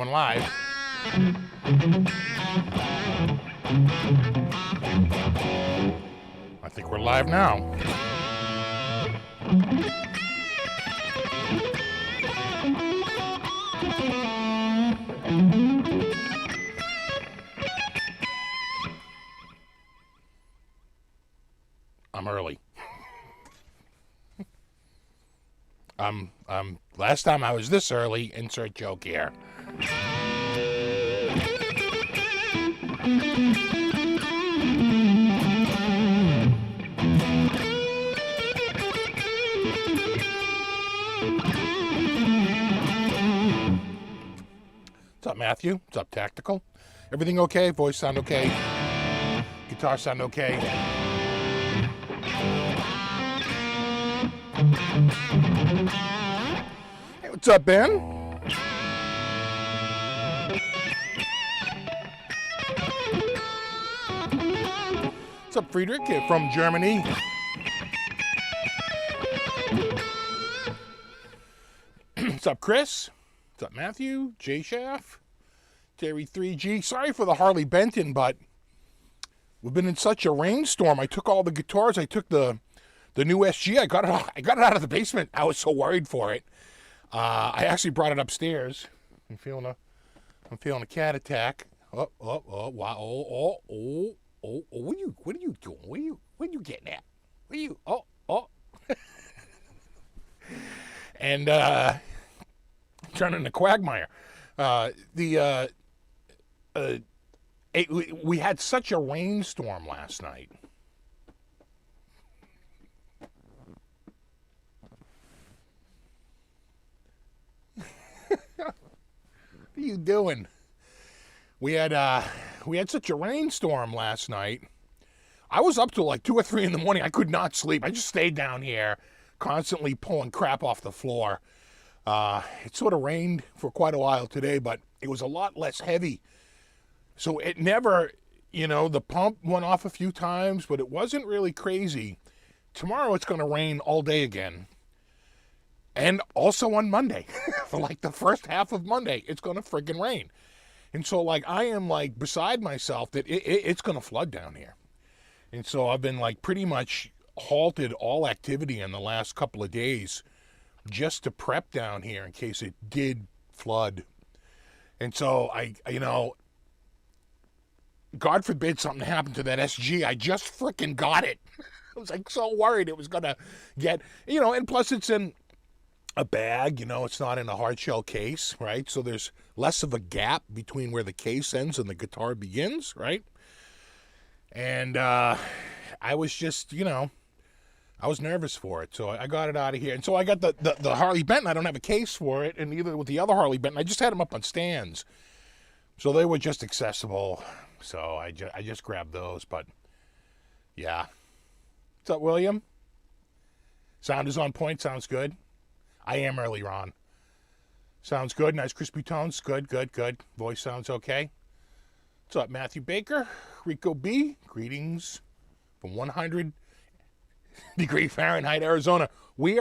Going live. I think we're live now. I'm early. Last time I was this early, insert joke here. What's up, Matthew? What's up, Tactical? Everything okay? Voice sound okay? Guitar sound okay? Hey, what's up, Ben? What's up, Friedrich? From Germany. What's up, Chris? What's up, Matthew? J Shaft? Terry 3G. Sorry for the Harley Benton, but we've been in such a rainstorm. I took all the guitars. I took the new SG. I got it out of the basement. I was so worried for it. I actually brought it upstairs. I'm feeling a cat attack. Wow. What are you doing? What are you getting at? What are you? And turning into Quagmire. We had such a rainstorm last night. What are you doing? We had such a rainstorm last night. I was up till like 2 or 3 in the morning. I could not sleep. I just stayed down here, constantly pulling crap off the floor. It sort of rained for quite a while today, but it was a lot less heavy. So it never, the pump went off a few times, but it wasn't really crazy. Tomorrow it's going to rain all day again. And also on Monday, for like the first half of Monday, it's going to friggin' rain. And so I am beside myself that it's going to flood down here. And so I've been pretty much halted all activity in the last couple of days just to prep down here in case it did flood. And so God forbid something happened to that SG. I just freaking got it. I was so worried it was going to get, and plus it's in a bag, it's not in a hard shell case, right? So there's less of a gap between where the case ends and the guitar begins, right? And I was just, I was nervous for it, so I got it out of here. And so I got the Harley Benton. I don't have a case for it, and neither with the other Harley Benton. I just had them up on stands, so they were just accessible. So I just grabbed those, but yeah. What's up, William? Sound is on point. Sounds good. I am early, Ron. Sounds good. Nice crispy tones. Good. Voice sounds okay. What's up, Matthew Baker? Rico B. Greetings from 100 degree Fahrenheit, Arizona. We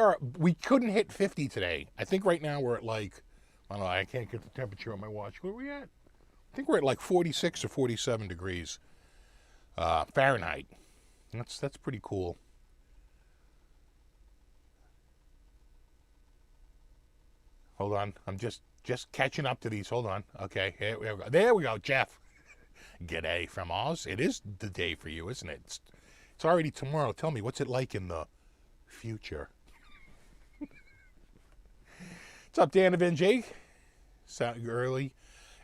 couldn't hit 50 today. I think right now we're at I don't know, I can't get the temperature on my watch. Where are we at? I think we're at 46 or 47 degrees Fahrenheit. That's pretty cool. Hold on. I'm just catching up to these. Hold on. Okay. There we go, Jeff. G'day from Oz. It is the day for you, isn't it? It's already tomorrow. Tell me, what's it like in the future? What's up, Dan and Jake? Sound early.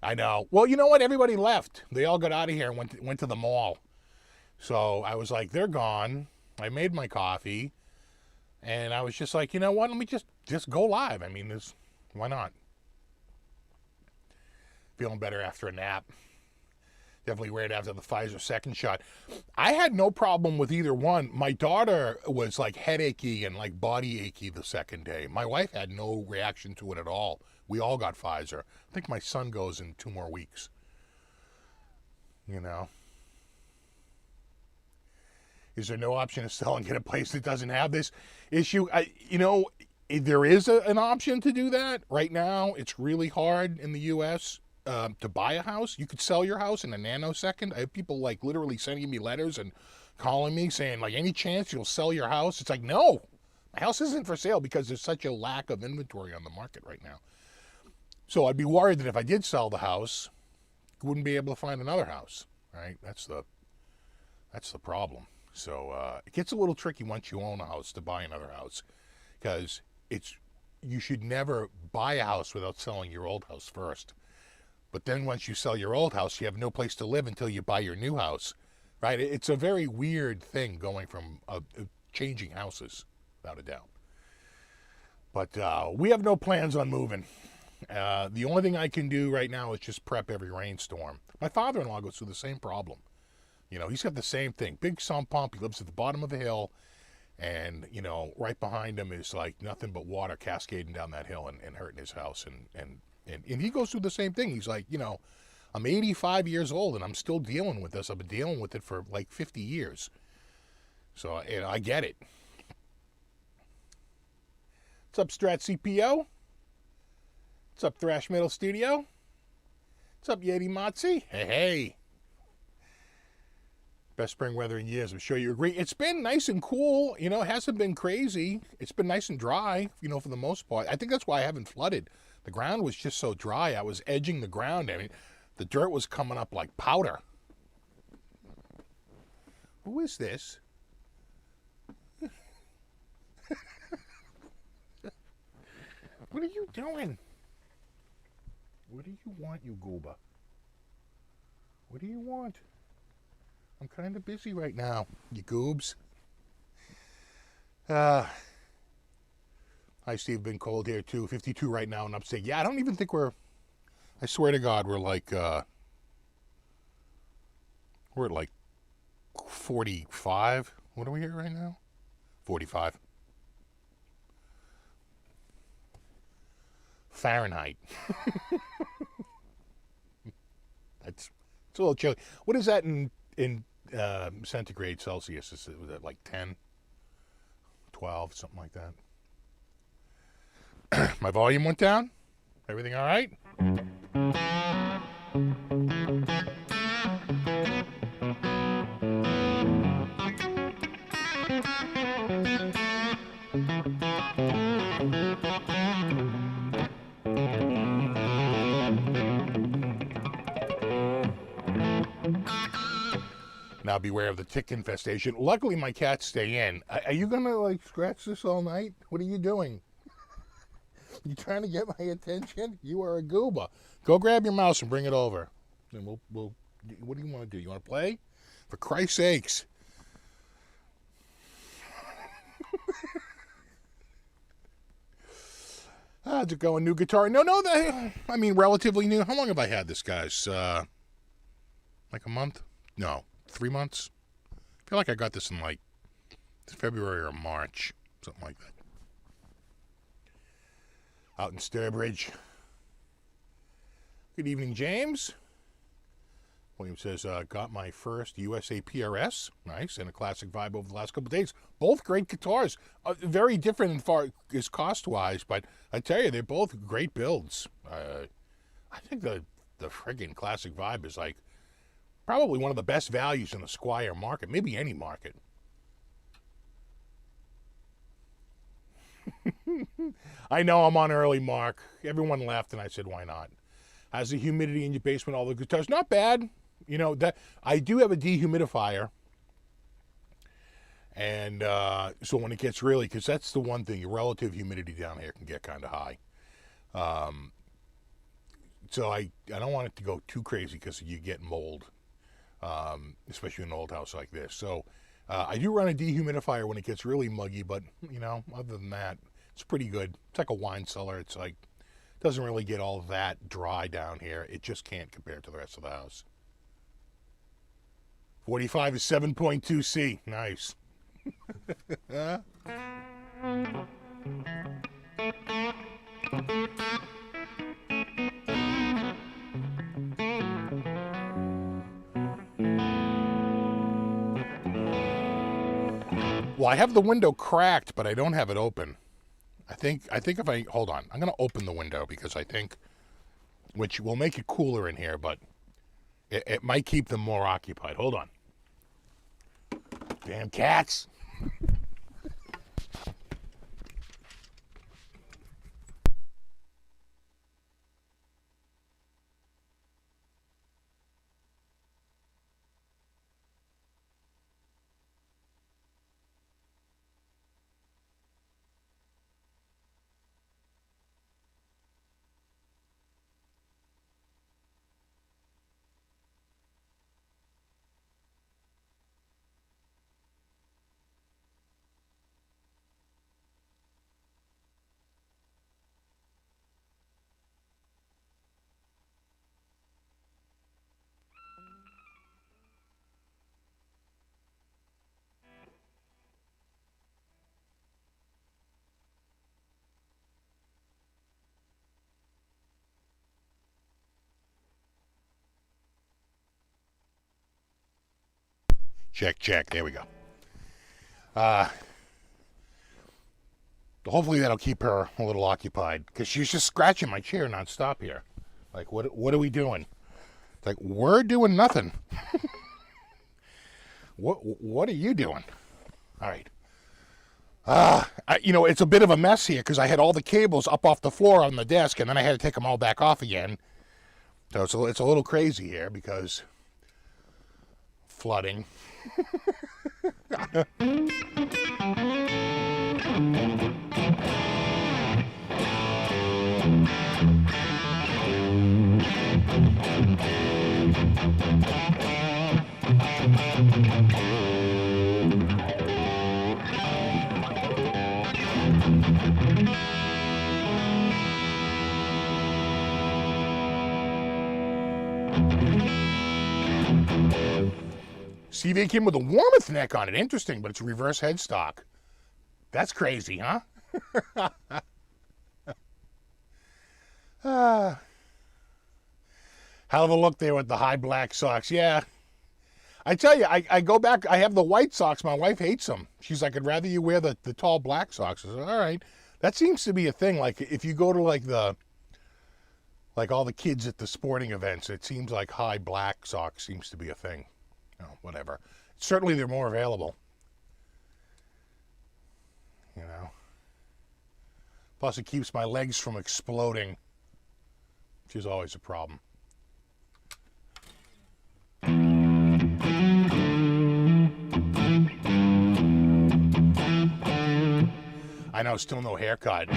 I know. Well, you know what? Everybody left. They all got out of here and went to the mall. So I was like, they're gone. I made my coffee. And I was just like, you know what? Let me just go live. I mean, why not? Feeling better after a nap. Definitely weird after the Pfizer second shot. I had no problem with either one. My daughter was headachy and body achy the second day. My wife had no reaction to it at all. We all got Pfizer. I think my son goes in 2 more weeks. Is there no option to sell and get a place that doesn't have this issue? There is an option to do that. Right now, it's really hard in the U.S. to buy a house. You could sell your house in a nanosecond. I have people like literally sending me letters and calling me saying like, any chance you'll sell your house? It's like, no, my house isn't for sale because there's such a lack of inventory on the market right now. So I'd be worried that if I did sell the house, I wouldn't be able to find another house, right? That's the problem. So it gets a little tricky once you own a house to buy another house, because you should never buy a house without selling your old house first. But then once you sell your old house, you have no place to live until you buy your new house, right? It's a very weird thing going from changing houses, without a doubt. But we have no plans on moving. The only thing I can do right now is just prep every rainstorm. My father-in-law goes through the same problem. You know, he's got the same thing. Big sump pump. He lives at the bottom of the hill. And, you know, right behind him is like nothing but water cascading down that hill and hurting his house. And he goes through the same thing. He's like, you know, I'm 85 years old and I'm still dealing with this. I've been dealing with it for like 50 years. So, you know, I get it. What's up, Strat CPO? What's up, Thrash Metal Studio? What's up, Yeti Motzi? Hey. Best spring weather in years. I'm sure you agree. It's been nice and cool. You know, it hasn't been crazy. It's been nice and dry, you know, for the most part. I think that's why I haven't flooded. The ground was just so dry. I was edging the ground. I mean, the dirt was coming up like powder. Who is this? What are you doing? What do you want, you goober? What do you want? I'm kind of busy right now, you goobs. Hi, Steve. Been cold here, too. 52 right now in upstate. Yeah, I don't even think I swear to God, we're at like 45. What are we here right now? 45. Fahrenheit. It's a little chilly. What is that in centigrade Celsius? Was it like 10, 12, something like that? My volume went down? Everything all right? Now beware of the tick infestation. Luckily, my cats stay in. Are you going to, like, scratch this all night? What are you doing? You trying to get my attention? You are a gooba. Go grab your mouse and bring it over. And we'll what do you want to do? You want to play? For Christ's sakes. How's it going? New guitar? No, I mean, relatively new. How long have I had this, guys? Like a month? No. 3 months? I feel like I got this in like February or March, something like that. Out in Sturbridge. Good evening, James. William says, got my first USA PRS. Nice, and a classic vibe over the last couple of days. Both great guitars. Very different as far as cost-wise, but I tell you, they're both great builds. I think the friggin' classic vibe is like probably one of the best values in the Squire market, maybe any market. I know I'm on early, Mark. Everyone laughed, and I said, why not? How's the humidity in your basement, all the guitars? Not bad. You know, that I do have a dehumidifier. And so when it gets really, because that's the one thing, your relative humidity down here can get kind of high. So I don't want it to go too crazy because you get mold. Especially in an old house like this. So I do run a dehumidifier when it gets really muggy, but, you know, other than that, it's pretty good. It's like a wine cellar. It's like, doesn't really get all that dry down here. It just can't compare to the rest of the house. 45 is 7.2C. Nice. Well, I have the window cracked, but I don't have it open. I think if I hold on, I'm going to open the window because I think which will make it cooler in here, but it might keep them more occupied. Hold on. Damn cats. Check, check. There we go. Hopefully that'll keep her a little occupied, because she's just scratching my chair nonstop here. Like, what are we doing? It's like, we're doing nothing. What are you doing? All right. It's a bit of a mess here because I had all the cables up off the floor on the desk, and then I had to take them all back off again. So it's a little crazy here because flooding. See, they came with a Warmouth neck on it. Interesting, but it's reverse headstock. That's crazy, huh? Hell of a look there with the high black socks. Yeah. I tell you, I go back. I have the white socks. My wife hates them. She's like, I'd rather you wear the tall black socks. I said, all right. That seems to be a thing. Like, if you go to, like all the kids at the sporting events, it seems like high black socks seems to be a thing. Oh, whatever. Certainly they're more available. You know. Plus it keeps my legs from exploding, which is always a problem. I know, still no haircut.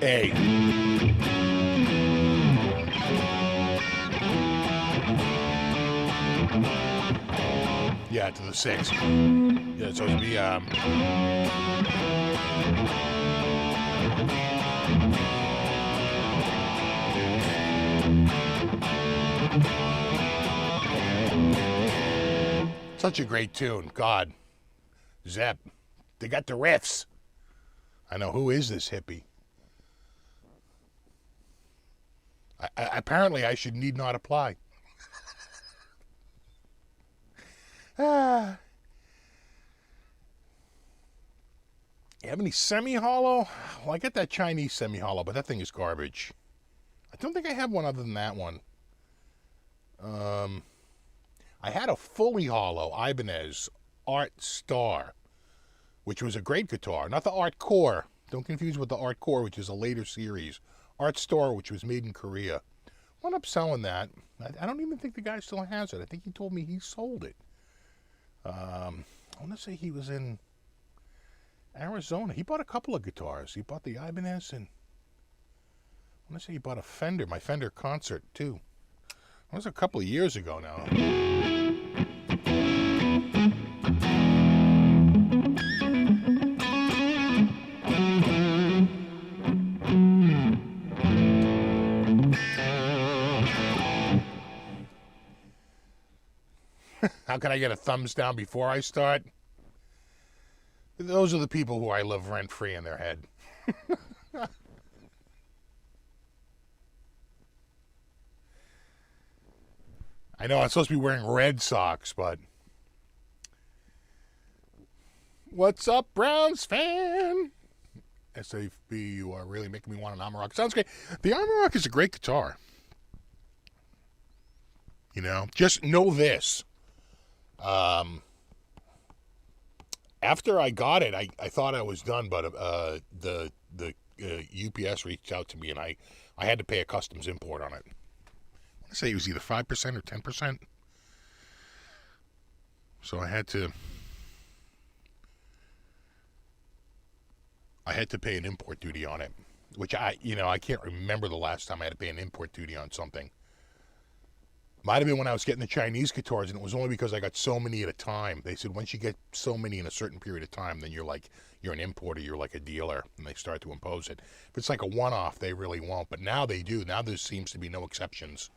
A. Yeah, to the 6. Yeah, it's supposed to be such a great tune. God. Zepp. They got the riffs. I know, who is this hippie? Apparently I need not apply. You have any semi-hollow? Well, I get that Chinese semi-hollow, but that thing is garbage. I don't think I have one other than that one. I had a fully hollow Ibanez Art Star, which was a great guitar. Not the Art Core. Don't confuse with the Art Core, which is a later series. Art Star, which was made in Korea. Wound up selling that. I don't even think the guy still has it. I think he told me he sold it. I want to say he was in Arizona. He bought a couple of guitars. He bought the Ibanez, and I want to say he bought a Fender, my Fender Concert, too. That was a couple of years ago now. How can I get a thumbs down before I start? Those are the people who I live rent-free in their head. I know I'm supposed to be wearing red socks, but... What's up, Browns fan? SFB, you are really making me want an Amarok. Sounds great. The Amarok is a great guitar. You know, just know this. After I got it, I thought I was done, but the UPS reached out to me, and I had to pay a customs import on it. I want to say it was either 5% or 10%. So I had to pay an import duty on it, which I can't remember the last time I had to pay an import duty on something. Might have been when I was getting the Chinese guitars, and it was only because I got so many at a time. They said once you get so many in a certain period of time, then you're an importer, you're like a dealer, and they start to impose it. If it's like a one-off, they really won't. But now they do. Now there seems to be no exceptions.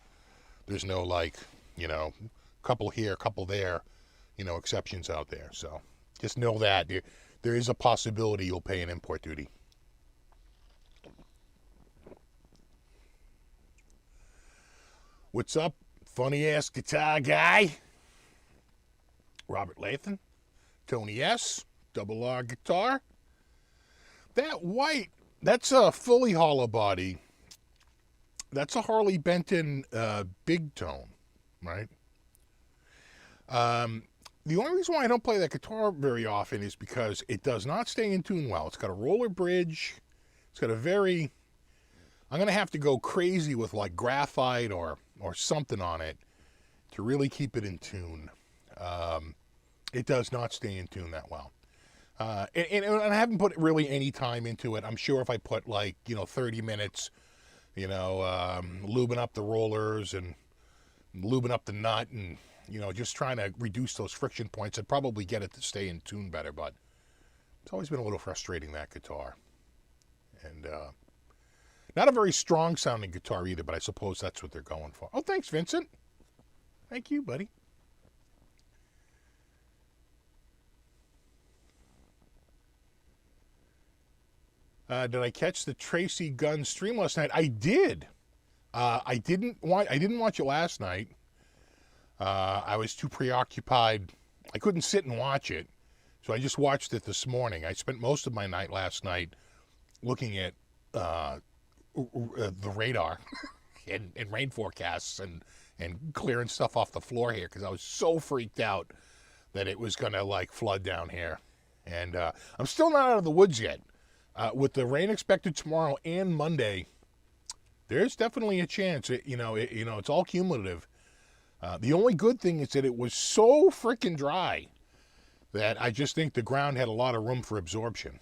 There's no couple here, couple there, exceptions out there. So just know that there is a possibility you'll pay an import duty. What's up? Funny ass guitar guy, Robert Lathan, Tony S, Double R guitar. That white, that's a fully hollow body. That's a Harley Benton big tone, right? The only reason why I don't play that guitar very often is because it does not stay in tune well. It's got a roller bridge. It's got a very... I'm going to have to go crazy with like graphite or something on it to really keep it in tune. It does not stay in tune that well. And I haven't put really any time into it. I'm sure if I put 30 minutes, lubing up the rollers and lubing up the nut and, just trying to reduce those friction points, I'd probably get it to stay in tune better. But it's always been a little frustrating, that guitar. And, not a very strong sounding guitar either, but I suppose that's what they're going for. Oh, thanks, Vincent. Thank you, buddy. Did I catch the Tracy Gunn stream last night? I did. I didn't watch it last night. I was too preoccupied. I couldn't sit and watch it, so I just watched it this morning. I spent most of my night last night looking at the radar and rain forecasts and clearing stuff off the floor here because I was so freaked out that it was gonna flood down here. And I'm still not out of the woods yet. With the rain expected tomorrow and Monday, there's definitely a chance. It's all cumulative. The only good thing is that it was so freaking dry that I just think the ground had a lot of room for absorption.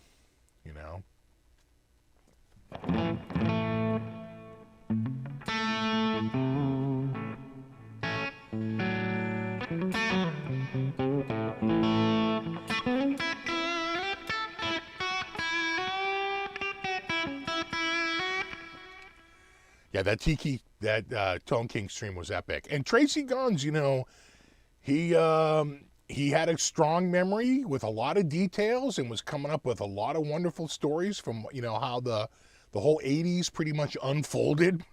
Yeah, that Tone King stream was epic. And Tracy Guns, he had a strong memory with a lot of details and was coming up with a lot of wonderful stories from, how the whole 80s pretty much unfolded.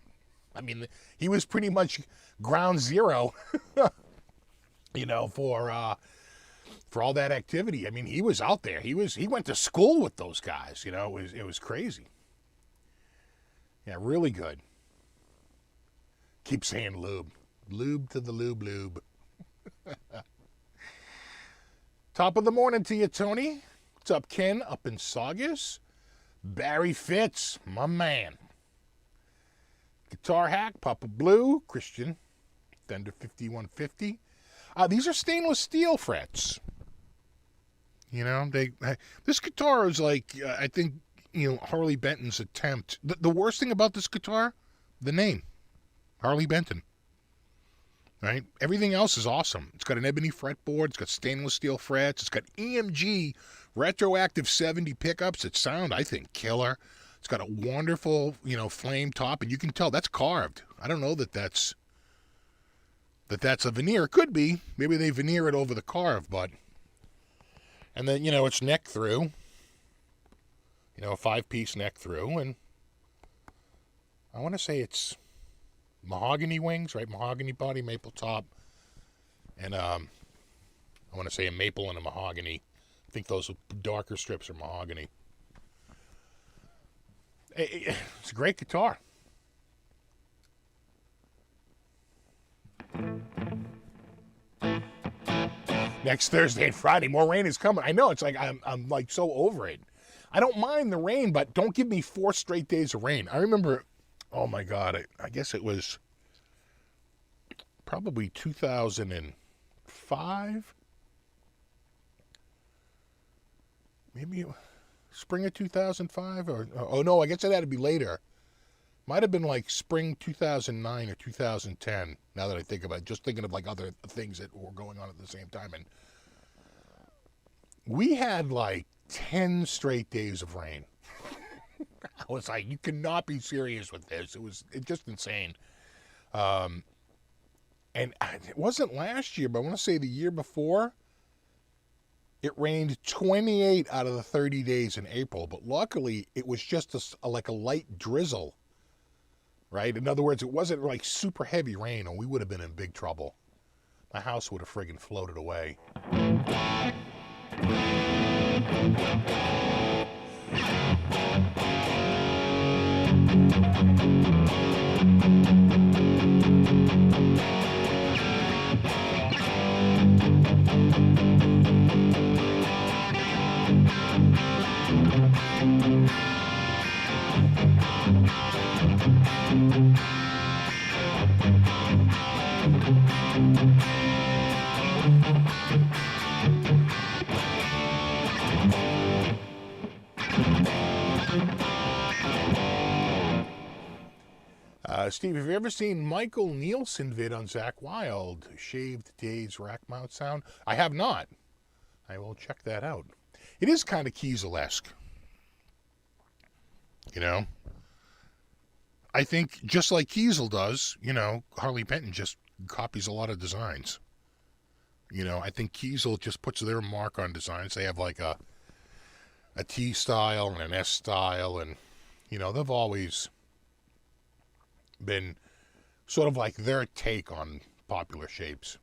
I mean, he was pretty much ground zero, for all that activity. I mean, he was out there. He went to school with those guys, it was crazy. Yeah, really good. Keep saying lube. Lube to the lube. Top of the morning to you, Tony. What's up, Ken? Up in Saugus. Barry Fitz, my man. Guitar Hack, Papa Blue, Christian, Fender 5150. These are stainless steel frets. This guitar is I think, Harley Benton's attempt. The worst thing about this guitar, the name. Harley Benton. right? Everything else is awesome. It's got an ebony fretboard. It's got stainless steel frets. It's got EMG retroactive 70 pickups that sound, I think, killer. It's got a wonderful, flame top, and you can tell that's carved. I don't know that's a veneer. It could be. Maybe they veneer it over the carve, but... And then, it's neck through. A 5-piece neck through, and I want to say it's mahogany wings, right? Mahogany body, maple top, and I want to say a maple and a mahogany. I think those darker strips are mahogany. It's a great guitar. Next Thursday and Friday, more rain is coming. I know, it's like I'm like so over it. I don't mind the rain, but don't give me 4 straight days of rain. I remember, oh my God, I guess it was probably 2005. Maybe spring of 2005, or oh no, I guess it had to be later. Might have been like spring 2009 or 2010. Now that I think about it, just thinking of like other things that were going on at the same time, and we had like 10 straight days of rain. I was like, you cannot be serious with this. It's just insane. And it wasn't last year, but I want to say the year before. It rained 28 out of the 30 days in April, but luckily it was just like a light drizzle, right? In other words, it wasn't like super heavy rain, or we would have been in big trouble. My house would have friggin' floated away. Steve, have you ever seen Michael Nielsen vid on Zakk Wylde, Shaved Days Rack Mount Sound? I have not. I will check that out. It is kind of Kiesel-esque. I think just like Kiesel does, Harley Benton just copies a lot of designs. I think Kiesel just puts their mark on designs. They have like a T style and an S style, and, they've always been sort of like their take on popular shapes.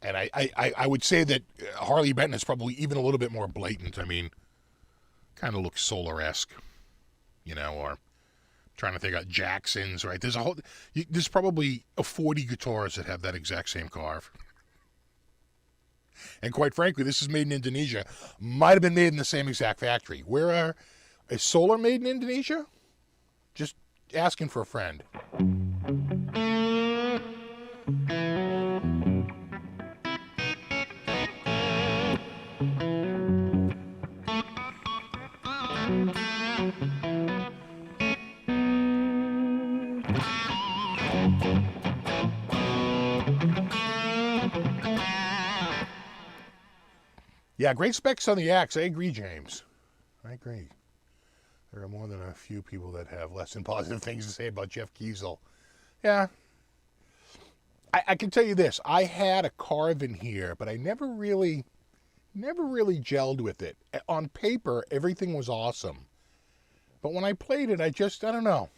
And I would say that Harley Benton is probably even a little bit more blatant. I mean, kind of looks Solar-esque, or trying to think of Jackson's, right? There's probably 40 guitars that have that exact same carve. And quite frankly, this is made in Indonesia. Might have been made in the same exact factory. Is Solar made in Indonesia? Just asking for a friend. Yeah, great specs on the axe. I agree, James. I agree. There are more than a few people that have less than positive things to say about Jeff Kiesel. Yeah. I can tell you this. I had a carve in here, but I never really gelled with it. On paper, everything was awesome. But when I played it, I don't know.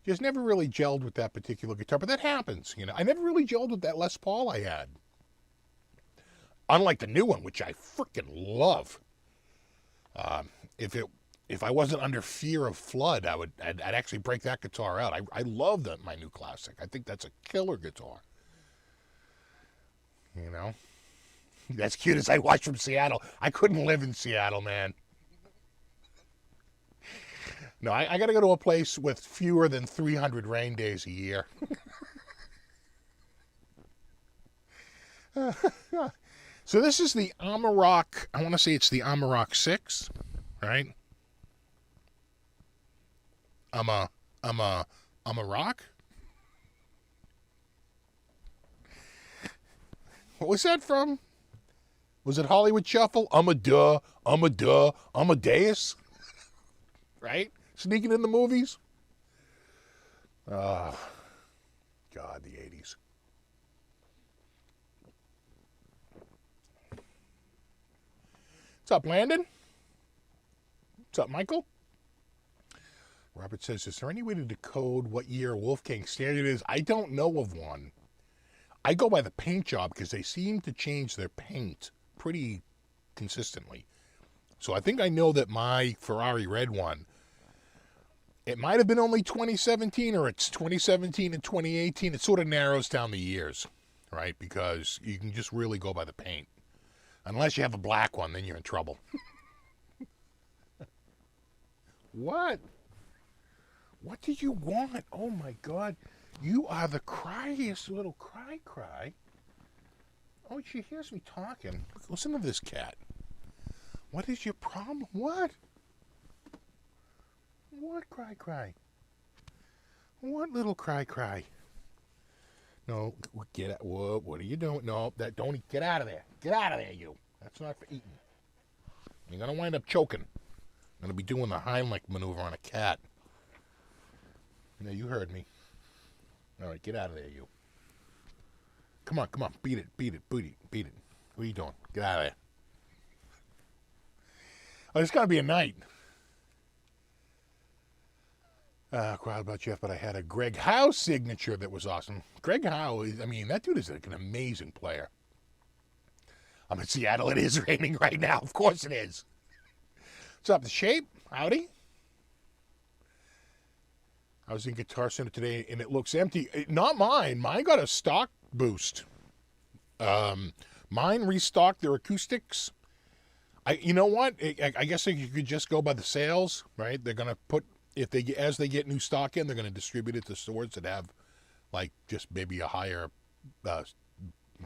Just never really gelled with that particular guitar. But that happens, I never really gelled with that Les Paul I had. Unlike the new one, which I freaking love. If I wasn't under fear of flood, I'd actually break that guitar out. I love my new classic. I think that's a killer guitar. As cute as I watched from Seattle. I couldn't live in Seattle, man. No, I got to go to a place with fewer than 300 rain days a year. So this is the Amarok. I want to say it's the Amarok 6, right? Amarok. What was that from? Was it Hollywood Shuffle? I'm a Amadeus. Right? Sneaking in the movies. God, the 80s. What's up, Landon? What's up, Michael? Robert says, is there any way to decode what year Wolfgang Standard is? I don't know of one. I go by the paint job because they seem to change their paint pretty consistently. So I think I know that my Ferrari red one, it might have been only 2017 or it's 2017 and 2018. It sort of narrows down the years, right? Because you can just really go by the paint. Unless you have a black one, then you're in trouble. What? What do you want? Oh my God. You are the cryest little cry. Oh, she hears me talking. Listen to this cat. What is your problem? What? What cry? What little cry? No, get out. What are you doing? No, don't get out of there. Get out of there, you. That's not for eating. You're gonna wind up choking. I'm gonna be doing the Heimlich maneuver on a cat. You know, you heard me. All right, get out of there, you. Come on. Beat it. What are you doing? Get out of there. Oh, it's gonna be a night. Crowd about Jeff, but I had a Greg Howe signature that was awesome. Greg Howe, that dude is like an amazing player. I'm in Seattle. It is raining right now. Of course it is. What's up, The Shape? Howdy. I was in Guitar Center today, and it looks empty. Not mine. Mine got a stock boost. Mine restocked their acoustics. You know what? I guess you could just go by the sales, right? They're gonna put as they get new stock in, they're gonna distribute it to stores that have, like, just maybe a higher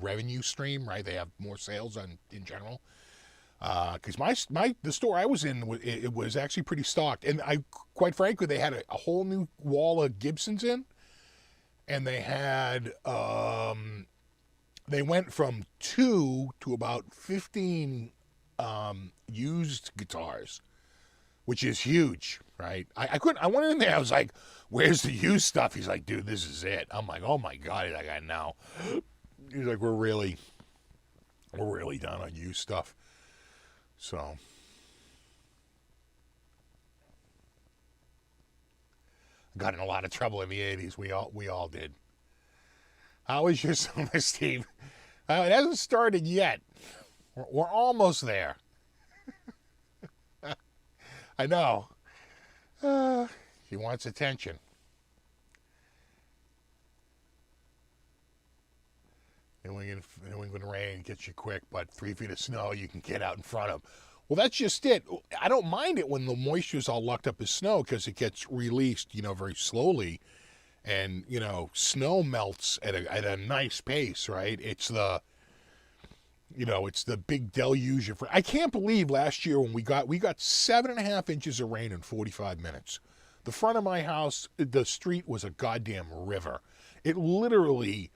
revenue stream, right? They have more sales in general. Because the store I was in, it was actually pretty stocked, and quite frankly, they had a whole new wall of Gibsons in, and they had they went from 2 to about 15 used guitars, which is huge, right? I went in there, I was like, "Where's the used stuff?" He's like, "Dude, this is it." I'm like, "Oh my God!" He's like, "I know." He's like, "We're really done on used stuff." So, I got in a lot of trouble in the 80s. We all did. How is your summer, Steve? It hasn't started yet. We're almost there. I know. He wants attention. New England rain gets you quick, but 3 feet of snow you can get out in front of. Well, that's just it. I don't mind it when the moisture's all locked up as snow because it gets released, very slowly. And, snow melts at a nice pace, right? It's the big deluge. I can't believe last year when we got 7.5 inches of rain in 45 minutes. The front of my house, the street was a goddamn river. It literally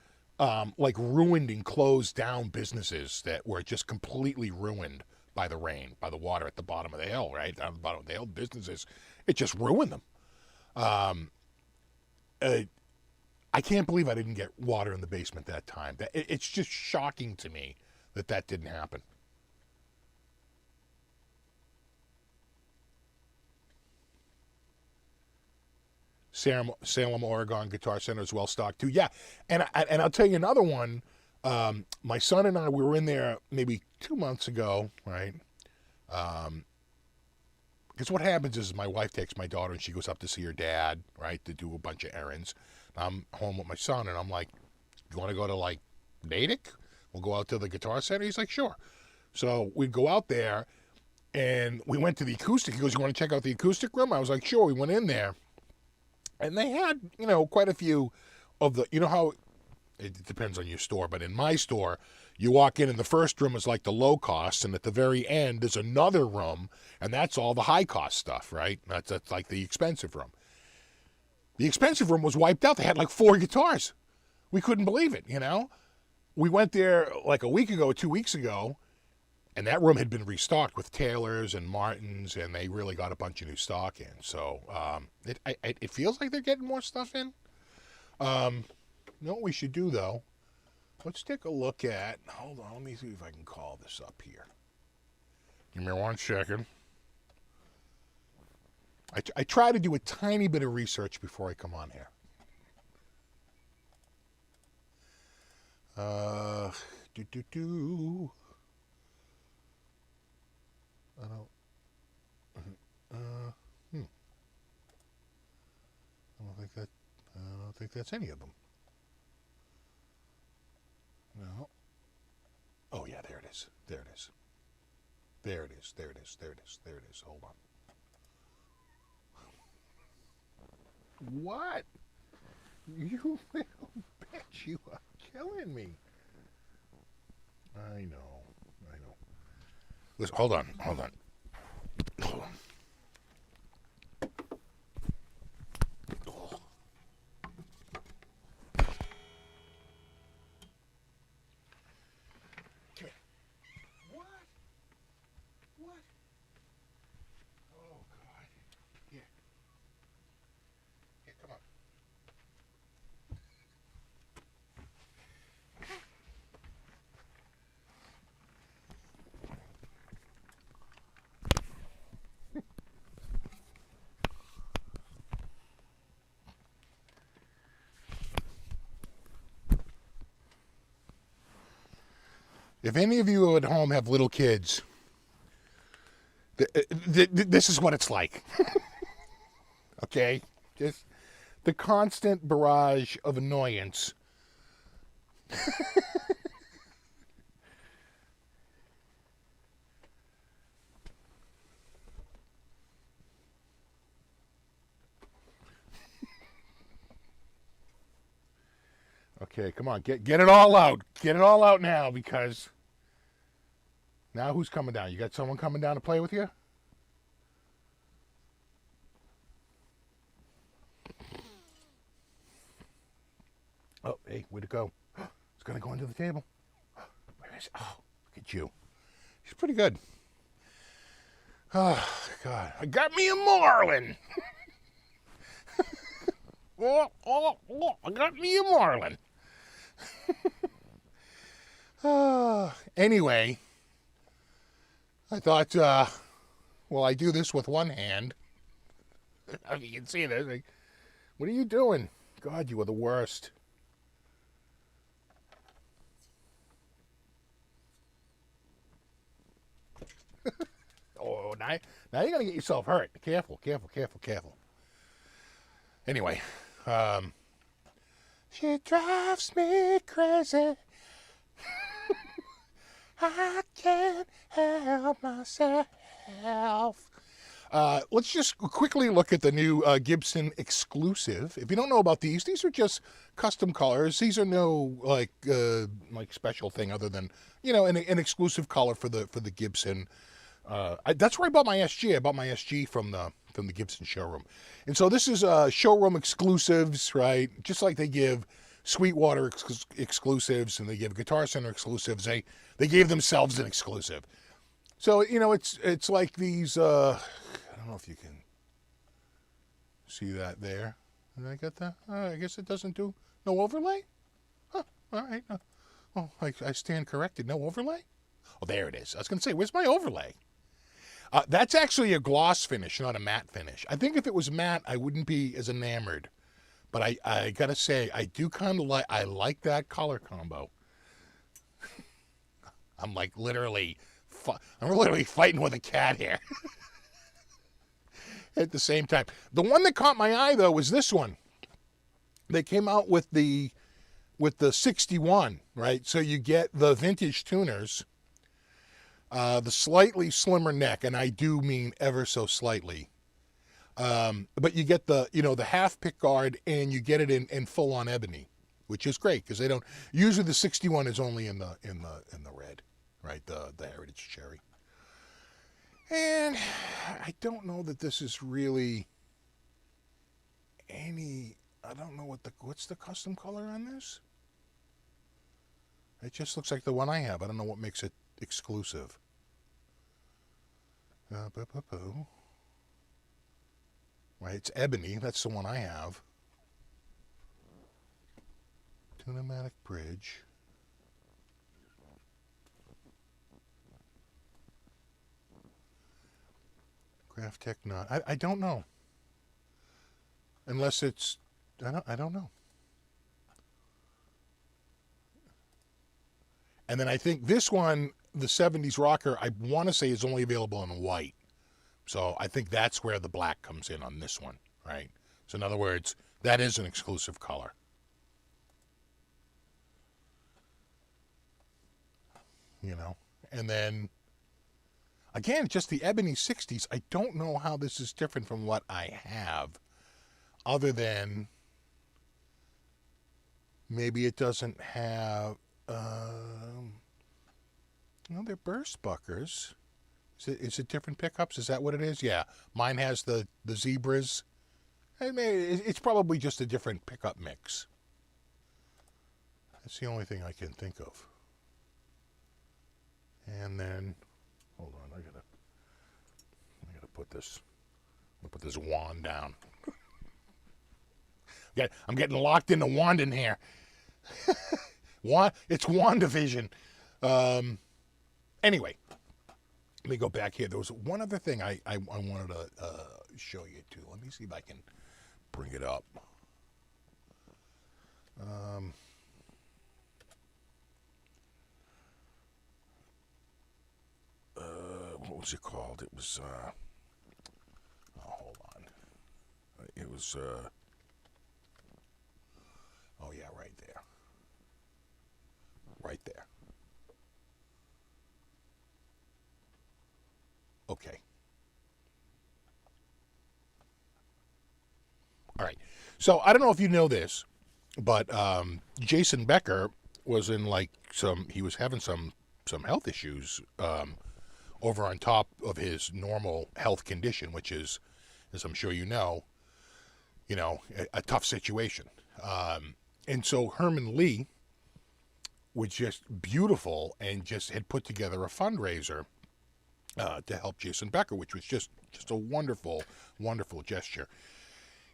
ruined and closed down businesses that were just completely ruined by the rain, by the water at the bottom of the hill, right? Down at the bottom of the hill, businesses, it just ruined them. I can't believe I didn't get water in the basement that time. It's just shocking to me that didn't happen. Salem, Oregon Guitar Center is well stocked too. Yeah, and I'll tell you another one. My son and I, we were in there maybe 2 months ago, right? Because what happens is my wife takes my daughter and she goes up to see her dad, right, to do a bunch of errands. I'm home with my son and I'm like, "You want to go to Natick? We'll go out to the Guitar Center." He's like, "Sure." So we'd go out there and we went to the acoustic. He goes, "You want to check out the acoustic room?" I was like, "Sure." We went in there. And they had, quite a few of the, how, it depends on your store, but in my store, you walk in and the first room is like the low cost, and at the very end, there's another room, and that's all the high cost stuff, right? That's like the expensive room. The expensive room was wiped out. They had 4 guitars. We couldn't believe it, we went there like a week ago, 2 weeks ago, and that room had been restocked with Taylors and Martins, and they really got a bunch of new stock in. So it feels like they're getting more stuff in. You know what we should do, though? Let's take a look at... Hold on, let me see if I can call this up here. Give me 1 second. I try to do a tiny bit of research before I come on here. I don't... I don't think that's any of them. No. Oh yeah, there it is. There it is. There it is. There it is. There it is. There it is. Hold on. What? You little bitch! You are killing me. I know. I know. Listen, hold on. Hold on. Hold on. If any of you at home have little kids, this is what it's like. Okay? Just the constant barrage of annoyance. Okay, come on, get it all out. Get it all out now, because now who's coming down? You got someone coming down to play with you? Oh, hey, way to go. It's going to go under the table. Where is it? Oh, look at you. She's pretty good. Oh, God. I got me a marlin. I got me a marlin. Anyway, I thought, well, I do this with one hand. You can see this. Like, what are you doing? God, you are the worst. Oh, now you're going to get yourself hurt. Careful, careful, careful, careful. Anyway, she drives me crazy. I can't help myself. Let's just quickly look at the new Gibson Exclusive. If you don't know about these are just custom colors. These are no like special thing other than, you know, an exclusive color for the Gibson. That's where I bought my SG. I bought my SG from the Gibson showroom. And so this is Showroom Exclusives, right? Just like they give Sweetwater exclusives and they give Guitar Center exclusives, they gave themselves an exclusive. So, you know, it's like these, I don't know if you can see that there. Did I get that? I guess it doesn't do, no overlay? Huh, all right. Oh, I stand corrected, no overlay? Oh, there it is. I was going to say, where's my overlay? That's actually a gloss finish, not a matte finish. I think if it was matte, I wouldn't be as enamored. But I got to say, I do kind of like that color combo. I'm like literally fighting with a cat here. At the same time. The one that caught my eye, though, was this one. They came out with the 61, right? So you get the vintage tuners. The slightly slimmer neck, and I do mean ever so slightly. But you get the half pick guard, and you get it in full on ebony, which is great because they don't usually the 61 is only in the red, right? The heritage cherry. And I don't know that this is really any. I don't know what's the custom color on this. It just looks like the one I have. I don't know what makes it exclusive. Right, it's ebony. That's the one I have. Tunematic bridge. Graphtec knot. I don't know. Unless it's, I don't know. And then I think this one, the 70s rocker, I want to say is only available in white. So I think that's where the black comes in on this one, right? So in other words, that is an exclusive color. You know, and then again, just the ebony 60s. I don't know how this is different from what I have, other than maybe it doesn't have, no, they're burst buckers. Is it different pickups? Is that what it is? Yeah, mine has the zebras. I mean, it's probably just a different pickup mix. That's the only thing I can think of. And then, hold on, I gotta put this. I'm gonna put this wand down. I'm getting locked into wand in here. It's WandaVision. Anyway, let me go back here. There was one other thing I wanted to show you too. Let me see if I can bring it up. What was it called? It was, oh, hold on. It was, oh yeah, right there. Right there. Okay. All right. So I don't know if you know this, but Jason Becker was in he was having some health issues over on top of his normal health condition, which is, as I'm sure you know, a tough situation. And so Herman Lee was just beautiful and just had put together a fundraiser to help Jason Becker, which was just a wonderful, wonderful gesture.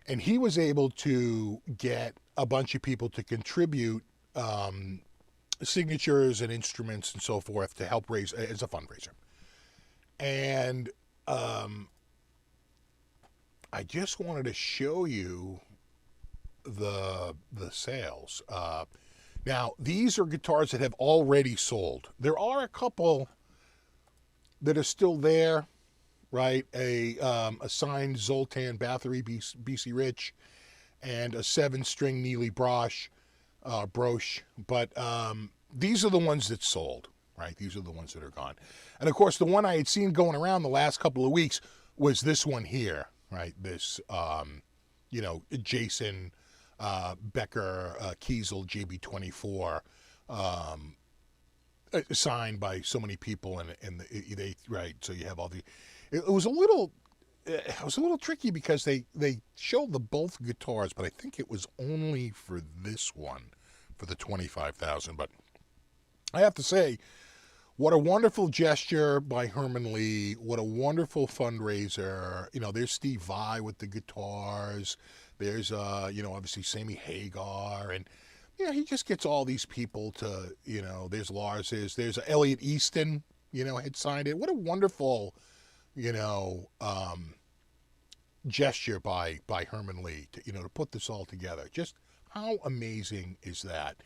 And he was able to get a bunch of people to contribute signatures and instruments and so forth to help raise as a fundraiser. And I just wanted to show you the sales. Now, these are guitars that have already sold. There are a couple that are still there, right? A signed Zoltan Bathory BC Rich and a 7-string Neely brooch. But these are the ones that sold, right? These are the ones that are gone. And of course, the one I had seen going around the last couple of weeks was this one here, right? This, Jason Becker Kiesel JB24, signed by so many people, and they right. So you have all the. It was a little tricky because they showed both guitars, but I think it was only for this one, for the 25,000. But I have to say, what a wonderful gesture by Herman Lee. What a wonderful fundraiser. There's Steve Vai with the guitars. There's, obviously Sammy Hagar. And, he just gets all these people to, there's Lars's. There's Elliot Easton, had signed it. What a wonderful, gesture by Herman Lee to put this all together. Just how amazing is that?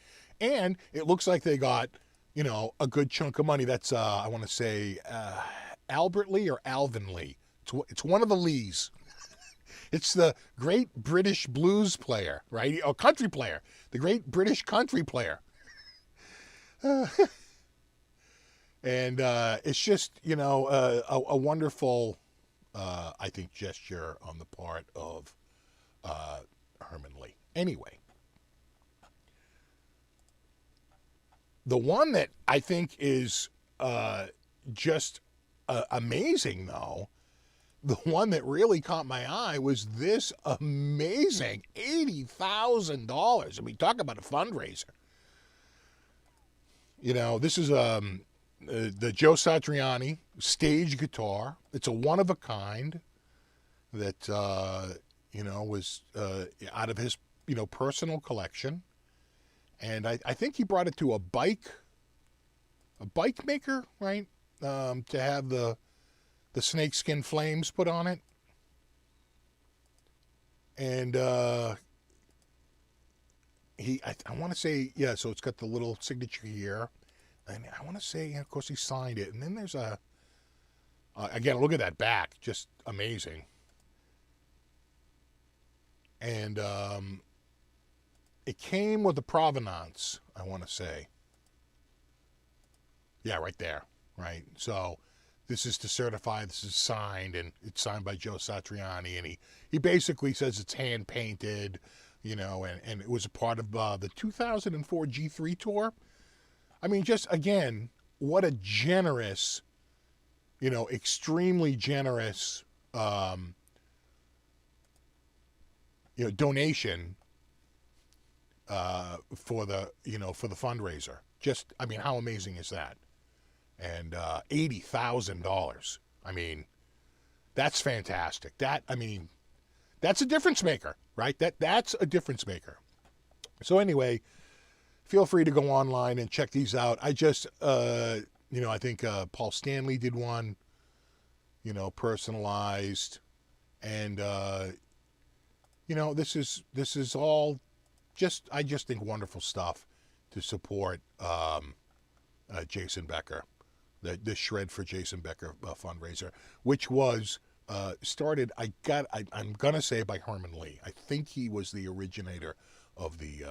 And it looks like they got, a good chunk of money. That's, I want to say, Albert Lee or Alvin Lee. It's one of the Lees. It's the great British blues player, right? Or country player. The great British country player. And it's just, a wonderful, I think, gesture on the part of Herman Lee. Anyway. The one that I think is just amazing, though, the one that really caught my eye was this amazing $80,000. I mean, talk about a fundraiser. You know, this is the Joe Satriani stage guitar. It's a one of a kind that was out of his personal collection, and I think he brought it to a bike maker, right? To have the snakeskin flames put on it, and I want to say, yeah, so it's got the little signature here, and I want to say, of course, he signed it, and then there's again, look at that back, just amazing. And it came with the provenance, I want to say. Yeah, right there, right? So this is to certify this is signed, and it's signed by Joe Satriani, and he basically says it's hand painted, and it was a part of the 2004 G3 tour. I mean, just again, what a generous, extremely generous, donation for the fundraiser. Just, I mean, how amazing is that? And $80,000. I mean, that's fantastic. That's a difference maker, right? That's a difference maker. So anyway, feel free to go online and check these out. I just, I think Paul Stanley did one, personalized, and this is all I just think wonderful stuff to support Jason Becker, the Shred for Jason Becker fundraiser, which was started, I'm gonna say, by Herman Lee. I think he was the originator of the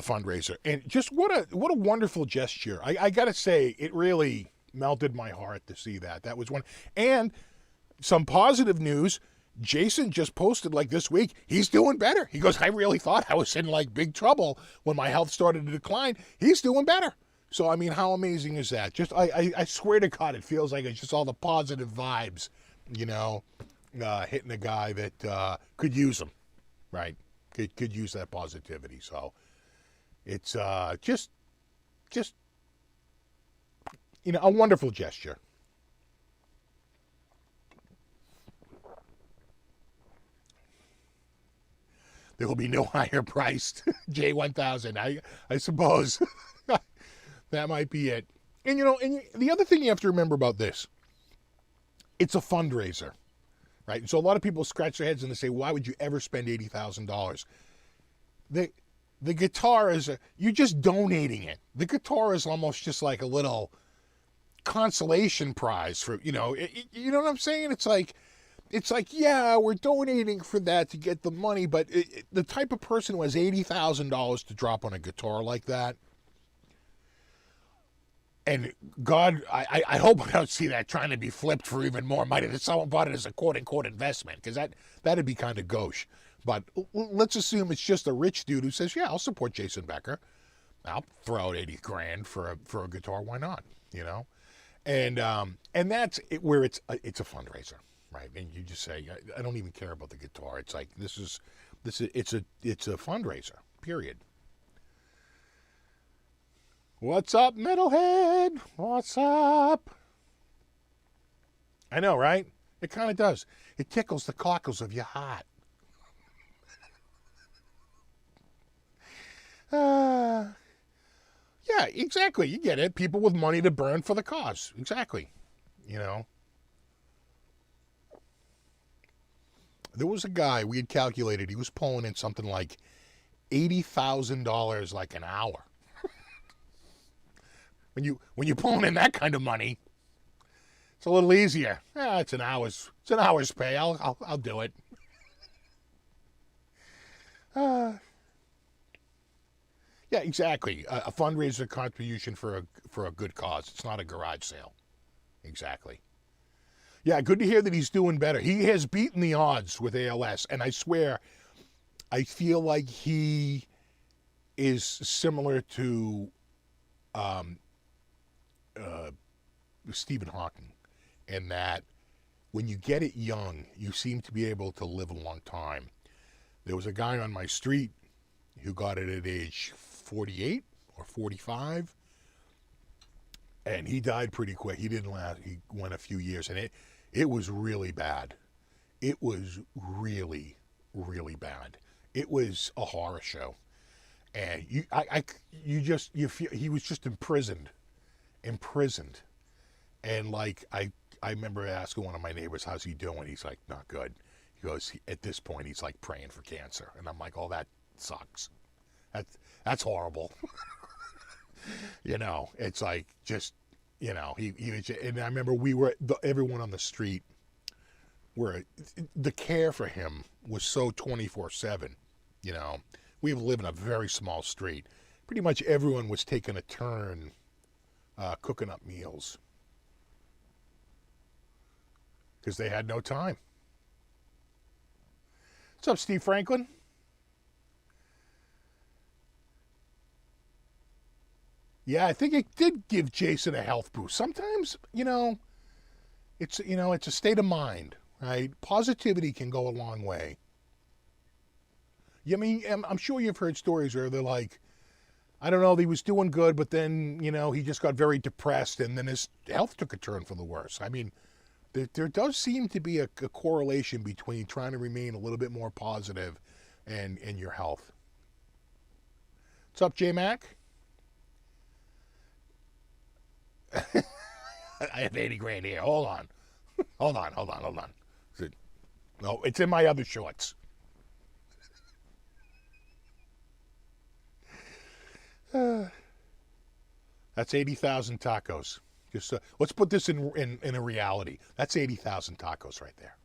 fundraiser, and just what a wonderful gesture. I gotta say, it really melted my heart to see that. That was one. And some positive news. Jason just posted like this week, he's doing better. He goes, I really thought I was in like big trouble when my health started to decline. He's doing better. So, I mean, how amazing is that? Just, I swear to God, it feels like it's just all the positive vibes, hitting a guy that could use them, right? Could use that positivity. So it's just a wonderful gesture. There will be no higher priced J1000. I suppose that might be it. And the other thing you have to remember about this, it's a fundraiser, right? So a lot of people scratch their heads and they say, why would you ever spend $80,000? The guitar you're just donating it. The guitar is almost just like a little consolation prize for, you know what I'm saying? It's like, yeah, we're donating for that to get the money, but the type of person who has $80,000 to drop on a guitar like that, and God, I hope I don't see that trying to be flipped for even more money, that someone bought it as a quote-unquote investment, because that'd be kind of gauche. But let's assume it's just a rich dude who says, yeah, I'll support Jason Becker. I'll throw out $80,000 for a guitar. Why not? And that's it, where it's a fundraiser. Right, and you just say, I don't even care about the guitar. It's like it's a fundraiser. Period. What's up, metalhead? What's up? I know, right? It kind of does. It tickles the cockles of your heart. Yeah, exactly. You get it. People with money to burn for the cause. Exactly. There was a guy we had calculated, he was pulling in something like $80,000 like an hour. when you're pulling in that kind of money, it's a little easier. It's an hour's pay. I'll do it. Yeah, exactly. A fundraiser contribution for a good cause. It's not a garage sale. Exactly. Yeah, good to hear that he's doing better. He has beaten the odds with ALS, and I swear, I feel like he is similar to Stephen Hawking, in that when you get it young, you seem to be able to live a long time. There was a guy on my street who got it at age 48 or 45. And he died pretty quick. He didn't last. He went a few years, and it was really bad. It was really, really bad. It was a horror show, and you feel he was just imprisoned, and like I remember asking one of my neighbors, "How's he doing?" He's like, "Not good." He goes, "At this point, he's like praying for cancer," and I'm like, "Oh, that sucks. That's horrible." You know, it's like just, you know, he was, and I remember everyone on the street the care for him was so 24/7. You know, we live in a very small street. Pretty much everyone was taking a turn cooking up meals because they had no time. What's up, Steve Franklin? Yeah, I think it did give Jason a health boost. Sometimes, it's a state of mind, right? Positivity can go a long way. I mean, I'm sure you've heard stories where they're like, I don't know, he was doing good, but then, he just got very depressed and then his health took a turn for the worse. I mean, there does seem to be a correlation between trying to remain a little bit more positive and your health. What's up, J-Mac? I have 80 grand here. Hold on. No, it's in my other shorts. That's 80,000 tacos. Just let's put this in a reality. That's 80,000 tacos right there.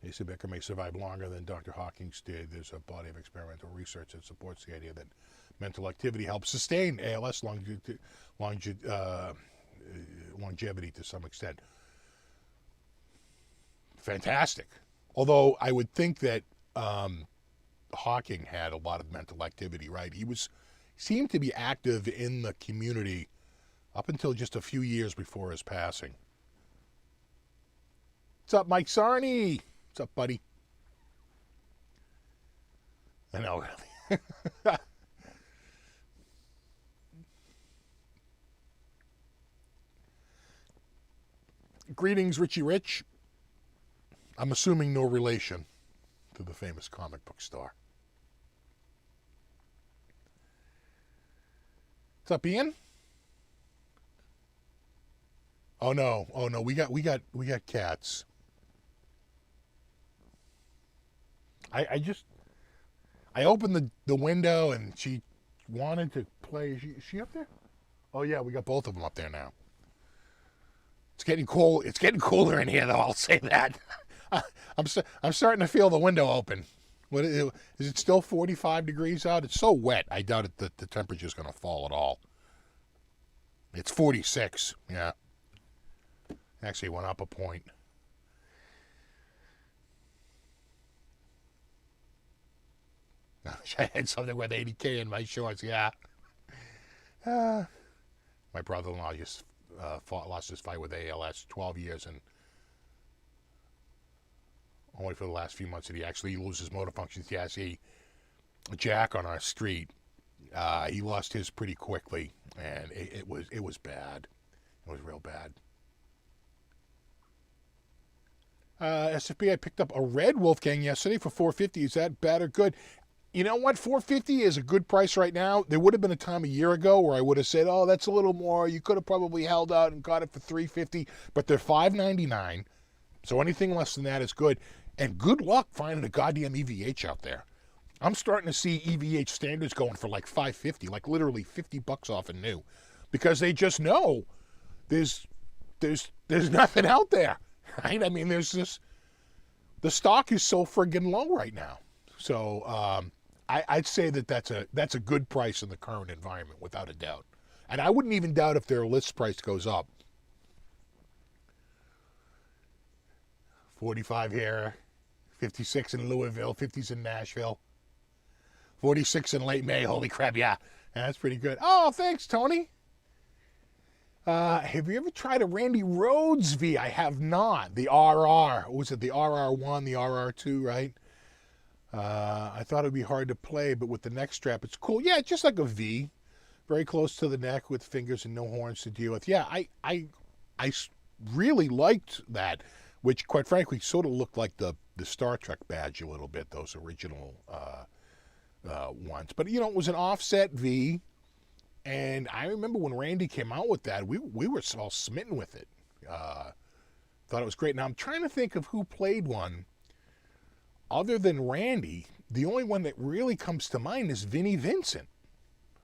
Asa Becker may survive longer than Dr. Hawkins did. There's a body of experimental research that supports the idea that mental activity helps sustain ALS longevity to some extent. Fantastic. Although I would think that Hawking had a lot of mental activity, right? He seemed to be active in the community up until just a few years before his passing. What's up, Mike Sarney? What's up, buddy? I know. Greetings, Richie Rich. I'm assuming no relation to the famous comic book star. What's up, Ian? Oh no, we got cats. I opened the window and she wanted to play. Is she up there? Oh yeah, we got both of them up there now. It's getting cold. It's getting cooler in here, though. I'll say that. I'm starting to feel the window open. Is it still 45 degrees out? It's so wet. I doubt that the temperature's going to fall at all. It's 46. Yeah. Actually went up a point. I had something with 80K in my shorts. Yeah. My brother-in-law just lost his fight with ALS 12 years, and only for the last few months did he actually lose his motor functions. Yeah, see, Jack on our street, he lost his pretty quickly, and it was bad. It was real bad. SFB, I picked up a red Wolfgang yesterday for $4.50. Is that bad or good? You know what? $4.50 is a good price right now. There would have been a time a year ago where I would have said, "Oh, that's a little more." You could have probably held out and got it for $3.50, but they're $5.99. So anything less than that is good. And good luck finding a goddamn EVH out there. I'm starting to see EVH standards going for like $5.50, like literally $50 off and new, because they just know there's nothing out there, right? I mean, the stock is so friggin' low right now. So I'd say that's a good price in the current environment, without a doubt. And I wouldn't even doubt if their list price goes up. 45 here, 56 in Louisville, 50s in Nashville, 46 in late May. Holy crap, yeah. That's pretty good. Oh, thanks, Tony. Have you ever tried a Randy Rhoads V? I have not. The RR. Was it the RR1, the RR2, right? I thought it would be hard to play, but with the neck strap, it's cool. Yeah, just like a V. Very close to the neck with fingers and no horns to deal with. Yeah, I really liked that, which, quite frankly, sort of looked like the Star Trek badge a little bit, those original ones. But, you know, it was an offset V. And I remember when Randy came out with that, we were all smitten with it. Thought it was great. Now, I'm trying to think of who played one. Other than Randy, the only one that really comes to mind is Vinnie Vincent,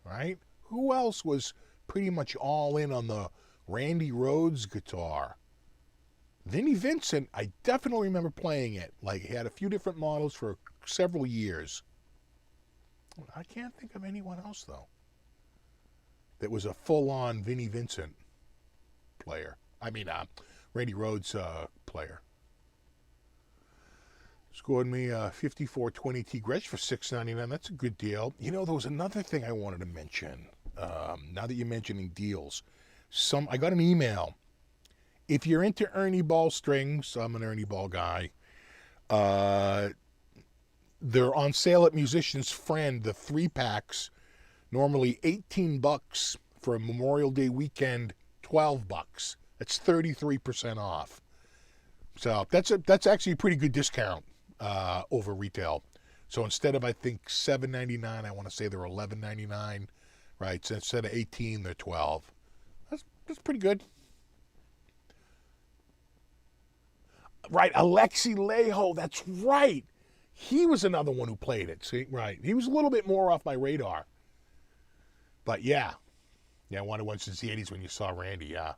right? Who else was pretty much all in on the Randy Rhoads guitar? Vinnie Vincent, I definitely remember playing it. Like, he had a few different models for several years. I can't think of anyone else, though, that was a full-on Vinnie Vincent player. I mean, Randy Rhoads player. Scored me 5420 Gretsch for $6.99. That's a good deal. You know, there was another thing I wanted to mention. Now that you're mentioning deals, I got an email. If you're into Ernie Ball strings, I'm an Ernie Ball guy. They're on sale at Musician's Friend. The 3-packs, normally $18 for a Memorial Day weekend, $12. That's 33% off. So that's actually a pretty good discount over retail. So instead of, I think, $7.99, I want to say they're $11.99, right? So instead of 18, they're 12. That's pretty good. Right, Alexi Leho, that's right. He was another one who played it. See, right. He was a little bit more off my radar. But yeah, I wanted one since the 80s when you saw Randy, yeah.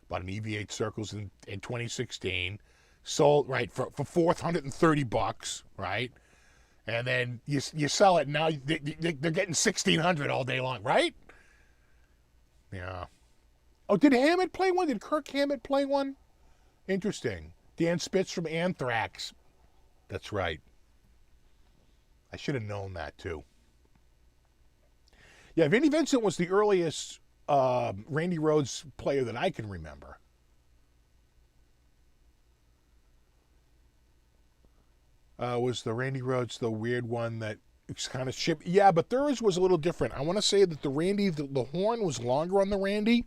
Bought an EV8 Circles in 2016. Sold, right, for $430, right? And then you sell it, now they're getting $1,600 all day long, right? Yeah. Oh, did Hammett play one? Did Kirk Hammett play one? Interesting. Dan Spitz from Anthrax. That's right. I should have known that, too. Yeah, Vinnie Vincent was the earliest Randy Rhoads player that I can remember. Was the Randy Rhoads the weird one that kind of shipped? Yeah, but theirs was a little different. I want to say that the horn was longer on the Randy,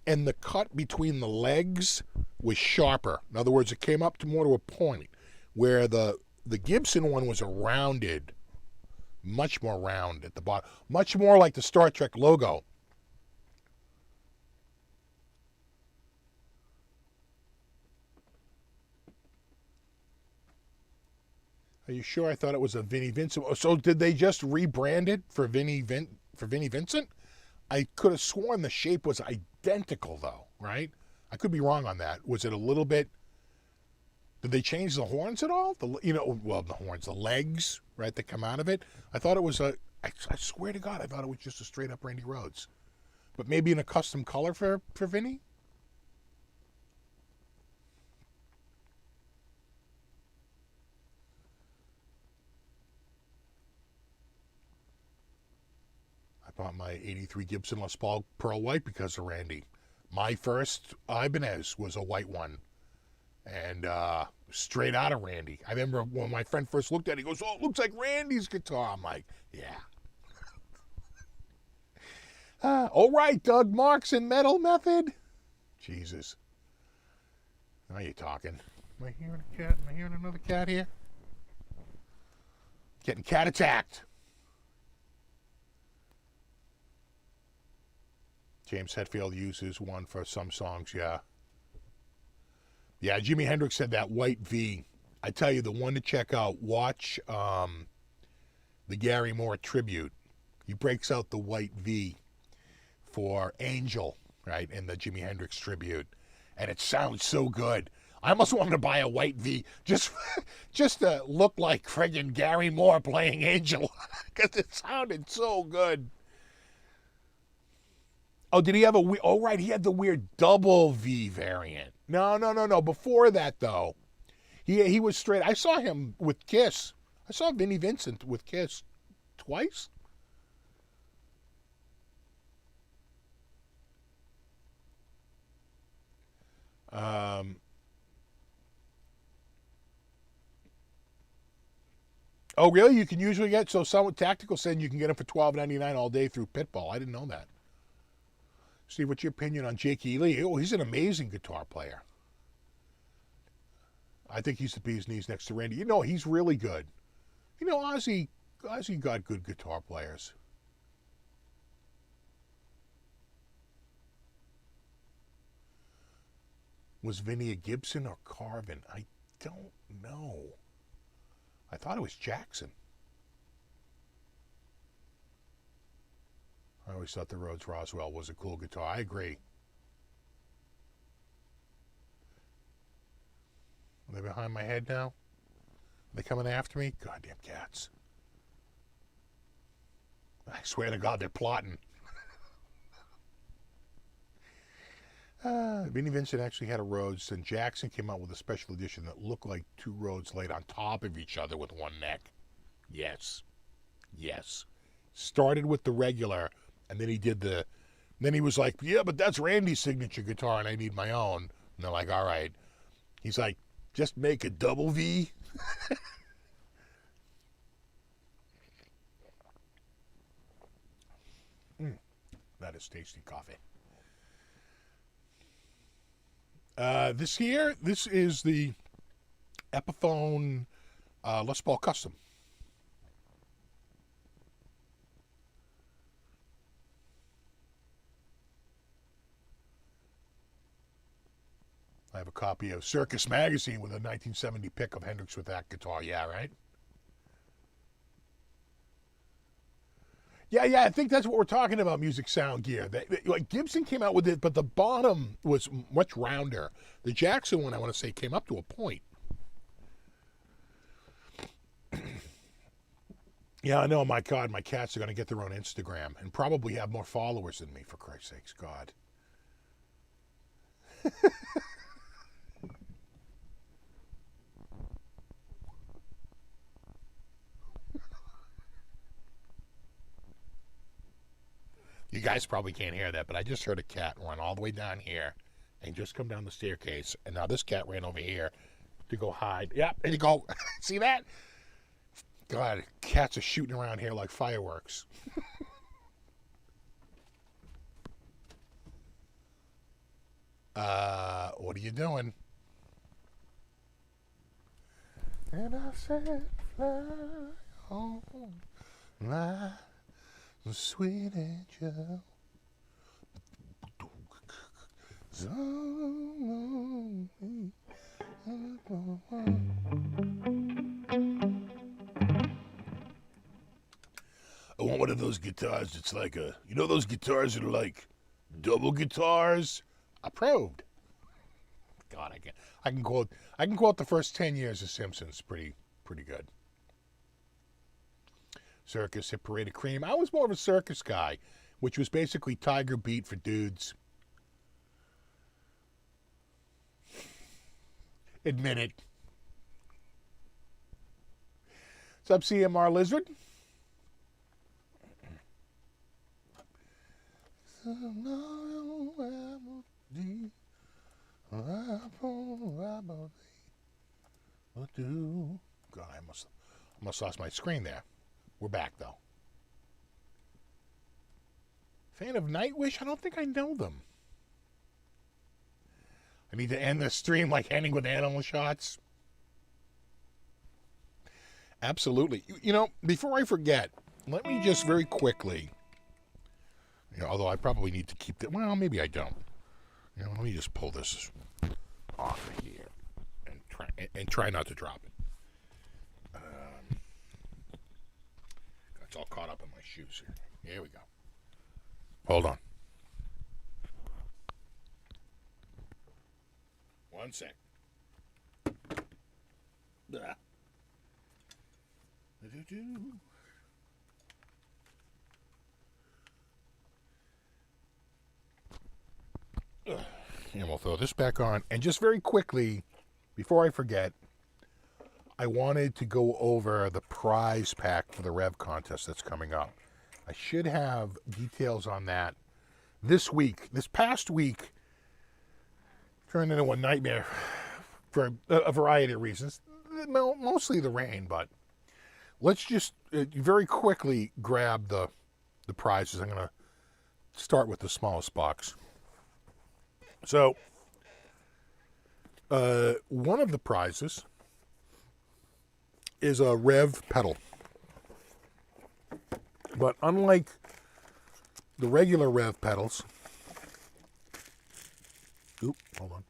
and the cut between the legs was sharper. In other words, it came up more to a point, where the Gibson one was much more round at the bottom, much more like the Star Trek logo. Are you sure? I thought it was a Vinnie Vincent. So did they just rebrand it for Vinnie Vincent? I could have sworn the shape was identical, though, right? I could be wrong on that. Was it a little bit? Did they change the horns at all? The horns, the legs, right, that come out of it. I thought it was I swear to God, I thought it was just a straight up Randy Rhoads, but maybe in a custom color for Vinnie. I bought my '83 Gibson Les Paul Pearl White because of Randy. My first Ibanez was a white one, and straight out of Randy. I remember when my friend first looked at it, he goes, "Oh, it looks like Randy's guitar." I'm like, yeah. All right, Doug Marks and Metal Method. Jesus. Now you're talking. Am I hearing a cat? Am I hearing another cat here? Getting cat attacked. James Hetfield uses one for some songs, yeah. Yeah, Jimi Hendrix said that white V. I tell you, the one to check out, watch the Gary Moore tribute. He breaks out the white V for Angel, right, in the Jimi Hendrix tribute. And it sounds so good. I almost wanted to buy a white V just to look like friggin' Gary Moore playing Angel, because it sounded so good. Oh, did he have oh, right, he had the weird double V variant. No. Before that, though, he was straight. I saw him with Kiss. I saw Vinnie Vincent with Kiss twice. Um, oh, really? You can usually get, so someone tactical saying you can get them for $12.99 all day through Pitbull. I didn't know that. Steve, what's your opinion on Jake Ely? Oh, he's an amazing guitar player. I think he's the bee's knees next to Randy. You know, he's really good. You know, Ozzy got good guitar players. Was Vinny a Gibson or Carvin? I don't know. I thought it was Jackson. I always thought the Rhodes Roswell was a cool guitar. I agree. Are they behind my head now? Are they coming after me? Goddamn cats. I swear to God, they're plotting. Vinnie Vincent actually had a Rhodes, and Jackson came out with a special edition that looked like two Rhodes laid on top of each other with one neck. Yes. Yes. Started with the regular, and then he did the... Then he was like, yeah, but that's Randy's signature guitar, and I need my own. And they're like, all right. He's like, just make a double V. That is tasty coffee. This is the Epiphone Les Paul Custom. I have a copy of Circus Magazine with a 1970 pic of Hendrix with that guitar. Yeah, right? Yeah, I think that's what we're talking about, music sound gear. Like Gibson came out with it, but the bottom was much rounder. The Jackson one, I want to say, came up to a point. Yeah, I know. My God, my cats are going to get their own Instagram and probably have more followers than me, for Christ's sakes. God. You guys probably can't hear that, but I just heard a cat run all the way down here and just come down the staircase. And now this cat ran over here to go hide. Yep, and you go, see that? God, cats are shooting around here like fireworks. What are you doing? And I said, fly home, fly. Sweet angel. I want one of those guitars. It's like a, you know, those guitars that are like double guitars. Approved. God, I can quote the first 10 years of Simpsons pretty good. Circus, Hit Parade of Cream. I was more of a Circus guy, which was basically Tiger Beat for dudes. Admit it. What's up, CMR Lizard? God, I almost lost my screen there. We're back, though. Fan of Nightwish? I don't think I know them. I need to end the stream like ending with animal shots. Absolutely. You know, before I forget, let me just very quickly, although I probably need to keep that. Well, maybe I don't. Let me just pull this off of here and try not to drop it. It's all caught up in my shoes here. Here we go. Hold on. One sec. And we'll throw this back on. And just very quickly, before I forget, I wanted to go over the prize pack for the REVV contest that's coming up. I should have details on that this week. This past week, turned into a nightmare for a variety of reasons. Mostly the rain, but let's just very quickly grab the prizes. I'm going to start with the smallest box. So, one of the prizes is a REVV pedal. But unlike the regular REVV pedals, oop, hold on.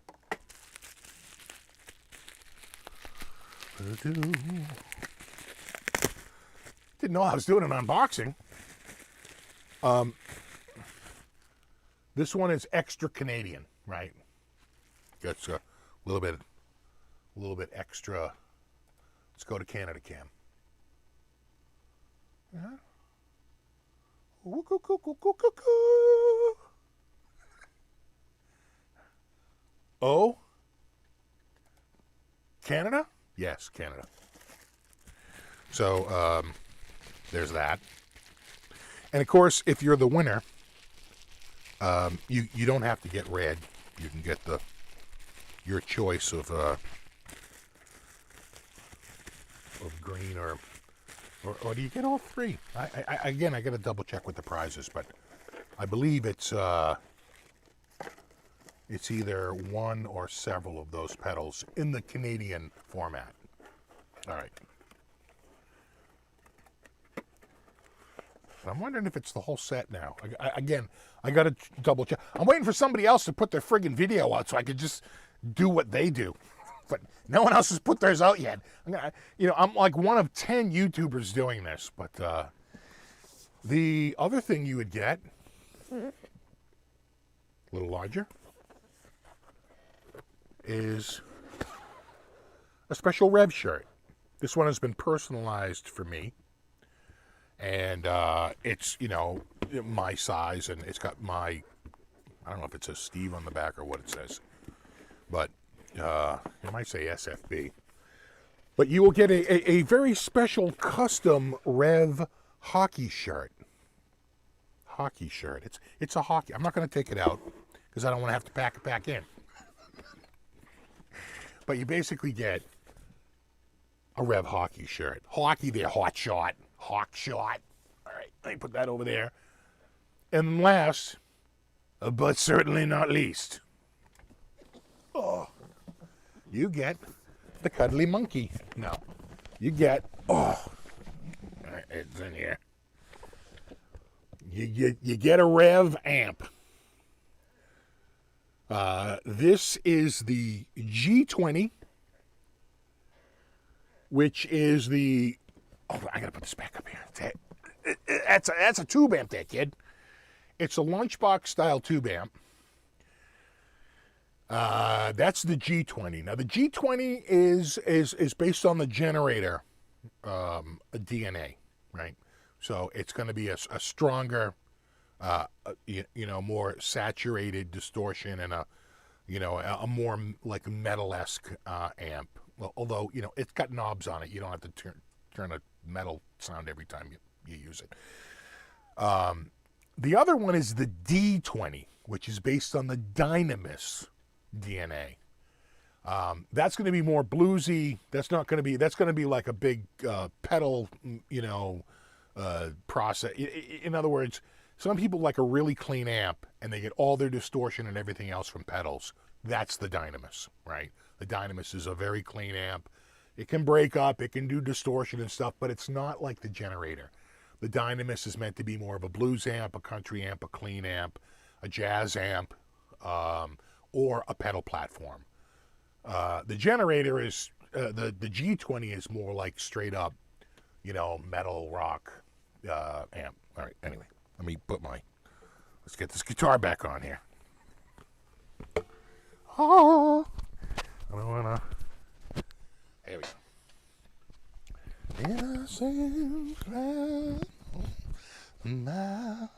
Didn't know I was doing an unboxing. This one is extra Canadian, right? Gets a little bit extra. Let's go to Canada Cam. Yeah. Oh, Canada? Yes, Canada. So there's that. And of course, if you're the winner, you don't have to get red. You can get your choice of green or do you get all three? Again, I got to double check with the prizes, but I believe it's either one or several of those pedals in the Canadian format. All right. I'm wondering if it's the whole set now. Again, I got to double check. I'm waiting for somebody else to put their friggin' video out so I could just do what they do. But no one else has put theirs out yet. I'm like one of 10 YouTubers doing this. But the other thing you would get, a little larger, is a special REVV shirt. This one has been personalized for me. And it's, my size, and it's got I don't know if it says Steve on the back or what it says. But it might say SFB. But you will get a very special custom REVV hockey shirt. Hockey shirt. It's a hockey. I'm not going to take it out because I don't want to have to pack it back in. But you basically get a REVV hockey shirt. Hockey there, hot shot. Hawk shot. All right, let me put that over there. And last, but certainly not least, you get the cuddly monkey. No, you get, it's in here. You get a REVV amp. This is the G20, which is the, I gotta put this back up here. That's a tube amp there, kid. It's a lunchbox style tube amp. That's the G20. Now the G20 is based on the generator a DNA, right? So it's going to be a stronger, more saturated distortion and a more like metal-esque amp. Well, although it's got knobs on it, you don't have to turn a metal sound every time you use it. The other one is the D20, which is based on the Dynamis DNA. That's going to be more bluesy. That's going to be like a big pedal, process. In other words, some people like a really clean amp and they get all their distortion and everything else from pedals. That's the Dynamis, right? The Dynamis is a very clean amp. It can break up, it can do distortion and stuff, but it's not like the generator. The Dynamis is meant to be more of a blues amp, a country amp, a clean amp, a jazz amp, or a pedal platform. The generator is, the G20 is more like straight up, metal rock amp. All right, anyway, let's get this guitar back on here. Oh, I don't wanna. Here we go. Innocent cloud, my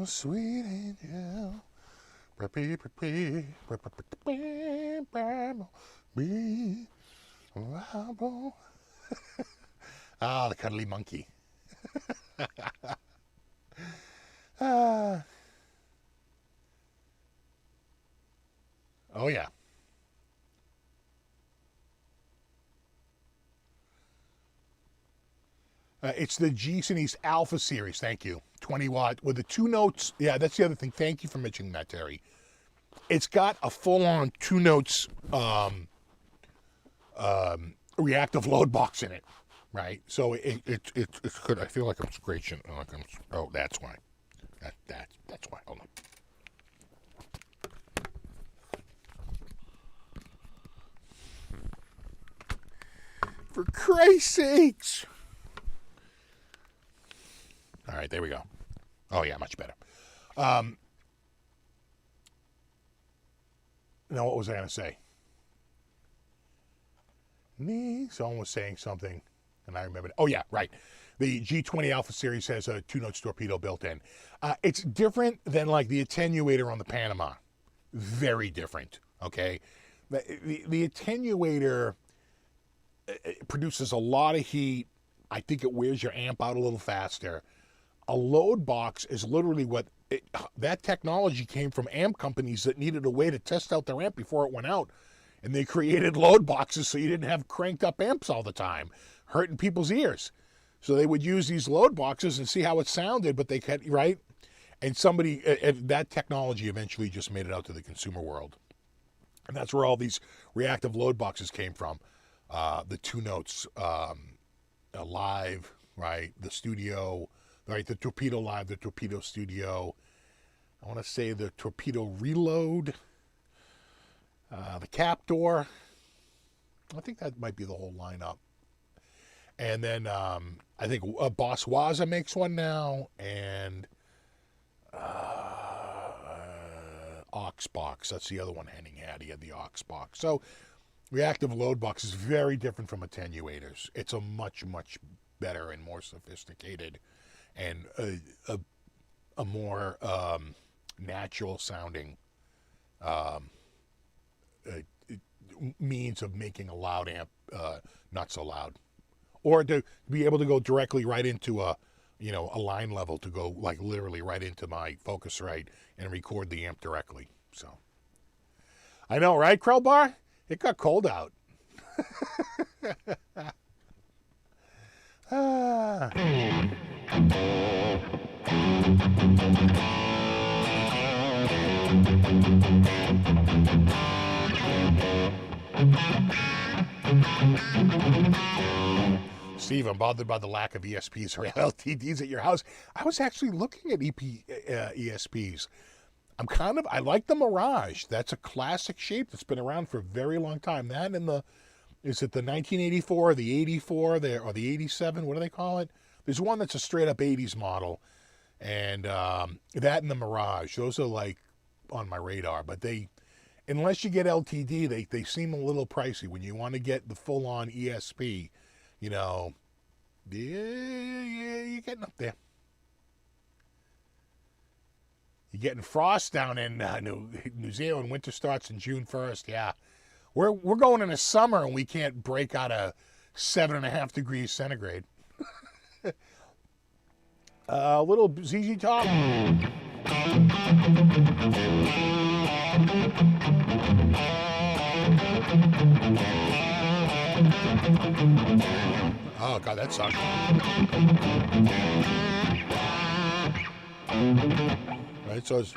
sweet angel. Ah, the cuddly monkey. Oh, yeah. It's the Gibson East Alpha series. Thank you. 20 watt with the 2 notes. Yeah, that's the other thing. Thank you for mentioning that, Terry. It's got a full-on 2 notes reactive load box in it, right? So it's good. I feel like I'm scratching. Oh, that's why. That's why. Hold on. For Christ's sakes! All right, there we go. Oh yeah, much better. Now, what was I going to say? Someone was saying something, and I remembered. Oh, yeah, right. The G20 Alpha Series has a 2 notes torpedo built in. It's different than, like, the attenuator on the Panama. Very different, okay? The attenuator produces a lot of heat. I think it wears your amp out a little faster. A load box is literally that technology came from amp companies that needed a way to test out their amp before it went out. And they created load boxes so you didn't have cranked up amps all the time, hurting people's ears. So they would use these load boxes and see how it sounded, but they could, right? And that technology eventually just made it out to the consumer world. And that's where all these reactive load boxes came from. The 2 notes, live, right? The studio, right? The Torpedo Live, the Torpedo Studio. I want to say the Torpedo Reload. The Captor. I think that might be the whole lineup. And then I think Boss Waza makes one now. And Oxbox. That's the other one Henning had. He had the Oxbox. So reactive load box is very different from attenuators. It's a much, much better and more sophisticated and a more natural sounding means of making a loud amp not so loud, or to be able to go directly right into a line level, to go like literally right into my Focusrite and record the amp directly. So I know, right, Crowbar? It got cold out. Steve, I'm bothered by the lack of ESPs or LTDs at your house. I was actually looking at ESPs. I like the Mirage. That's a classic shape that's been around for a very long time. That and is it the 1984, the 84, or the 87? What do they call it? There's one that's a straight up 80s model. And that and the Mirage. Those are like on my radar. But unless you get LTD, they seem a little pricey. When you want to get the full on ESP, you're getting up there. You're getting frost down in New Zealand. Winter starts in June 1st. Yeah, we're going in the summer and we can't break out of 7.5 degrees centigrade. A little ZZ Top. Oh God, that sucked. Right, so it's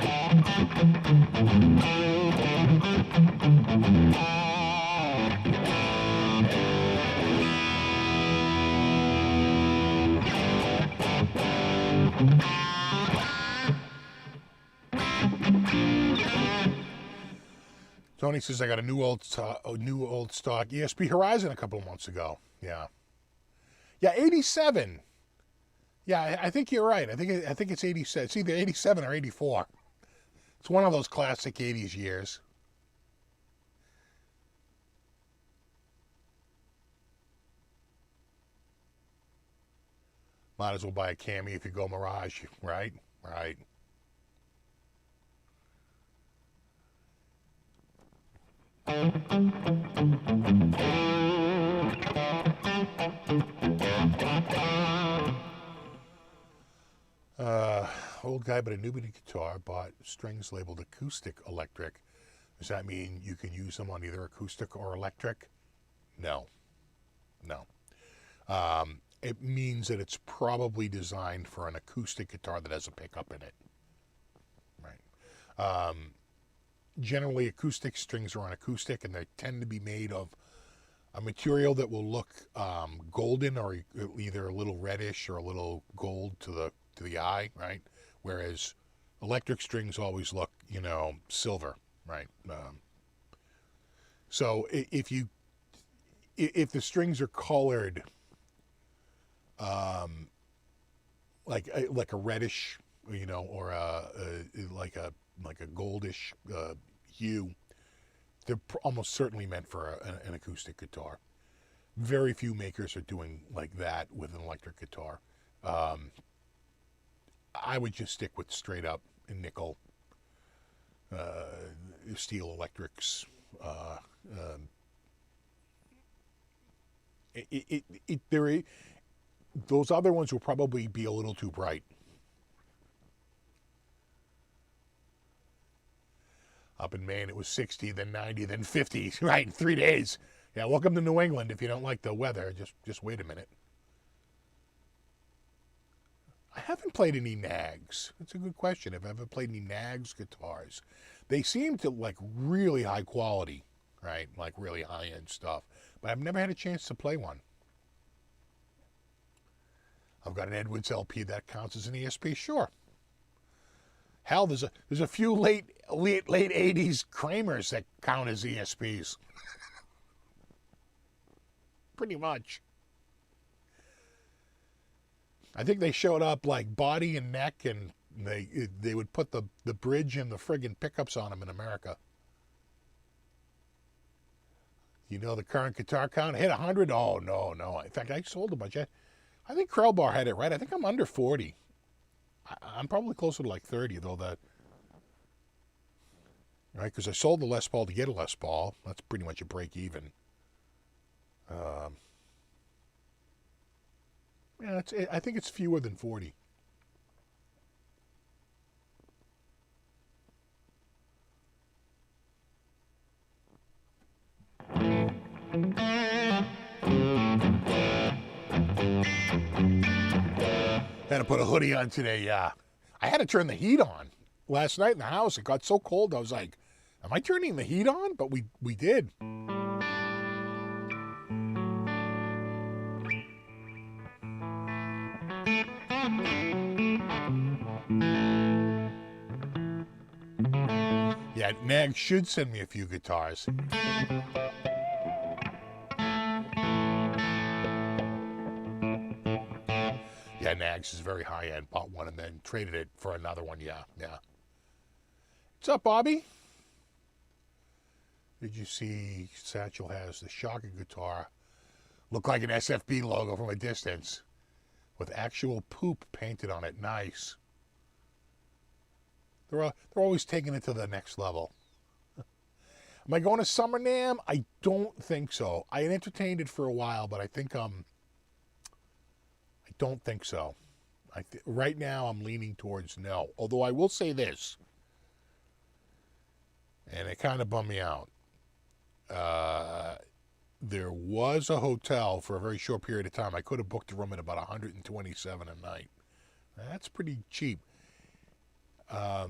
Tony says I got a new old stock ESP Horizon a couple of months ago. Yeah, 87. Yeah, I think you're right. I think it's 87. It's either 87 or 84. It's one of those classic 80s years. Might as well buy a Cami if you go Mirage, right? Right. Old guy but a newbie guitar, bought strings labeled acoustic electric. Does that mean you can use them on either acoustic or electric? No, no. It means that it's probably designed for an acoustic guitar that has a pickup in it. Right. Generally, acoustic strings are on acoustic, and they tend to be made of a material that will look golden, or either a little reddish or a little gold to the eye, right? Whereas electric strings always look, silver, right? So if the strings are colored like a reddish, or like a goldish hue, they're almost certainly meant for an acoustic guitar. Very few makers are doing like that with an electric guitar. I would just stick with straight up nickel, steel electrics. Those other ones will probably be a little too bright. Up in Maine, it was 60, then 90, then 50, right, in 3 days. Yeah, welcome to New England. If you don't like the weather, just wait a minute. I haven't played any Nags. That's a good question. Have I ever played any Nags guitars? They seem to like really high quality, right? Like really high-end stuff. But I've never had a chance to play one. I've got an Edwards LP that counts as an ESP, sure. Hell, there's a few late 80s Kramers that count as ESPs. Pretty much. I think they showed up like body and neck, and they would put the bridge and the friggin' pickups on them in America. The current guitar count hit 100? Oh, no. In fact, I sold a bunch. I think Krellbar had it right. I think I'm under 40. I'm probably closer to like 30, though. Right? Because I sold the Les Paul to get a Les Paul. That's pretty much a break even. Yeah, I think it's fewer than 40. Had to put a hoodie on today, yeah. I had to turn the heat on last night in the house. It got so cold, I was like, am I turning the heat on? But we did. Yeah, Nag should send me a few guitars. Yeah, Nags is very high-end. Bought one and then traded it for another one. Yeah. What's up, Bobby? Did you see Satchel has the shocking guitar? Look like an SFB logo from a distance with actual poop painted on it. Nice. They're always taking it to the next level. Am I going to Summer NAMM? I don't think so. I had entertained it for a while, but I think I don't think so. Right now, I'm leaning towards no. Although I will say this, and it kind of bummed me out. There was a hotel for a very short period of time. I could have booked a room at about $127 a night. That's pretty cheap. I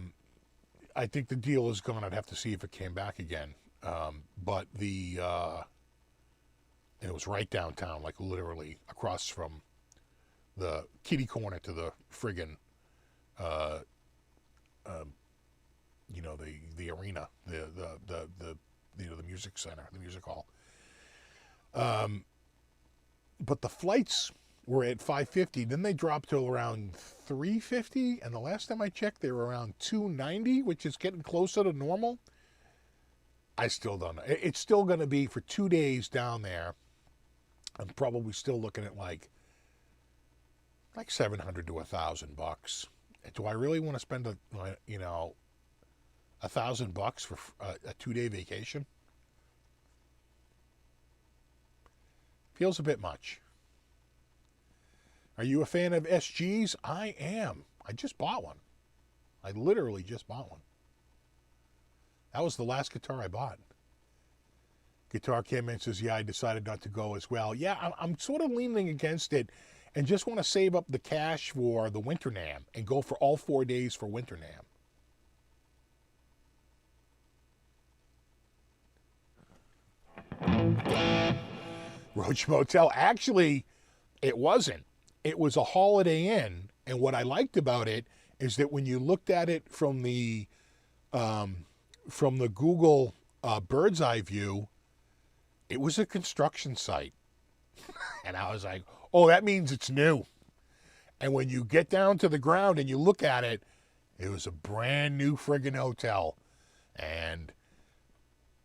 think the deal is gone. I'd have to see if it came back again. But it was right downtown, like literally across from the kitty corner to the friggin', the arena, the music center, the music hall. But the flights were at $550. Then they dropped to around $350, and the last time I checked, they were around $290, which is getting closer to normal. I still don't know. It's still going to be for 2 days down there. I'm probably still looking at like $700 to $1,000. Do I really want to spend $1,000 for a 2-day vacation? Feels a bit much. Are you a fan of SGs? I am. I just bought one. I literally just bought one. That was the last guitar I bought. Guitar came in and says, yeah, I decided not to go as well. Yeah, I'm sort of leaning against it and just want to save up the cash for the Winter NAMM and go for all 4 days for Winter NAMM. Roach Motel. Actually, it wasn't. It was a Holiday Inn, and what I liked about it is that when you looked at it from the Google bird's eye view, it was a construction site. And I was like, oh, that means it's new. And when you get down to the ground and you look at it, it was a brand new friggin' hotel. And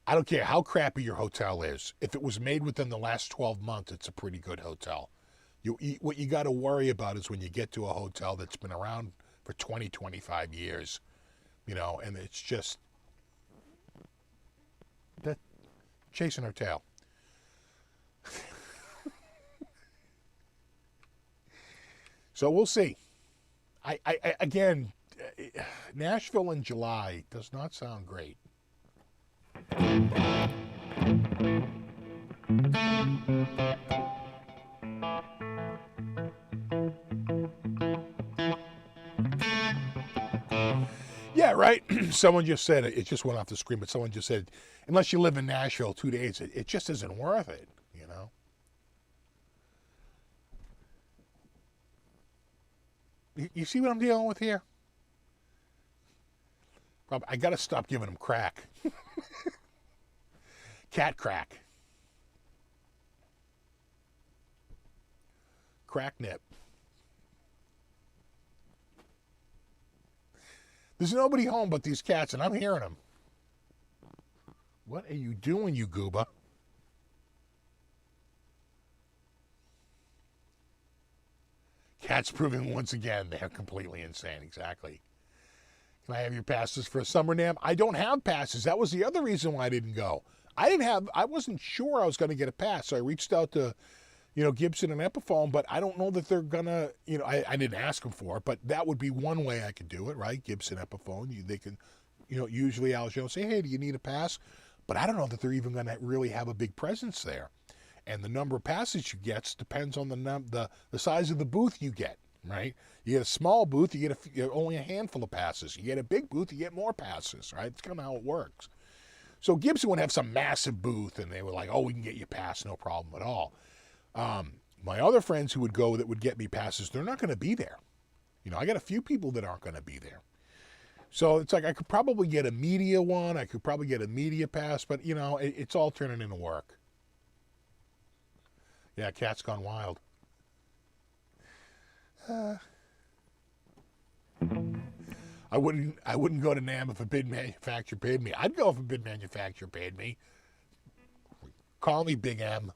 I don't care how crappy your hotel is. If it was made within the last 12 months, it's a pretty good hotel. What you got to worry about is when you get to a hotel that's been around for 20, 25 years, you know, and it's just that chasing her tail. So we'll see. I again, Nashville in July does not sound great. Yeah, right. Someone just said it just went off the screen, but someone just said, unless you live in Nashville 2 days, it just isn't worth it, you know. You see what I'm dealing with here? I got to stop giving them crack. Cat crack. Crack nip. There's nobody home but these cats, and I'm hearing them. What are you doing, you gooba? Cats proving once again they're completely insane. Exactly. Can I have your passes for a summer NAMM? I don't have passes. That was the other reason why I didn't go. I wasn't sure I was going to get a pass, so I reached out to, you know, Gibson and Epiphone, but I don't know that they're going to, you know, I didn't ask them for it, but that would be one way I could do it, right? Gibson, Epiphone, they can, you know, usually I'll say, hey, do you need a pass? But I don't know that they're even going to really have a big presence there. And the number of passes you get depends on the size of the booth you get, right? You get a small booth, you get only a handful of passes. You get a big booth, you get more passes, right? It's kind of how it works. So Gibson would have some massive booth, and they were like, oh, we can get you a pass, no problem at all. My other friends who would go that would get me passes, they're not going to be there. You know, I got a few people that aren't going to be there. So it's like I could probably get a media one. I could probably get a media pass, but, you know, it's all turning into work. Yeah, Cat's Gone Wild. I wouldn't go to NAMM if a bid manufacturer paid me. I'd go if a bid manufacturer paid me. Call me Big M.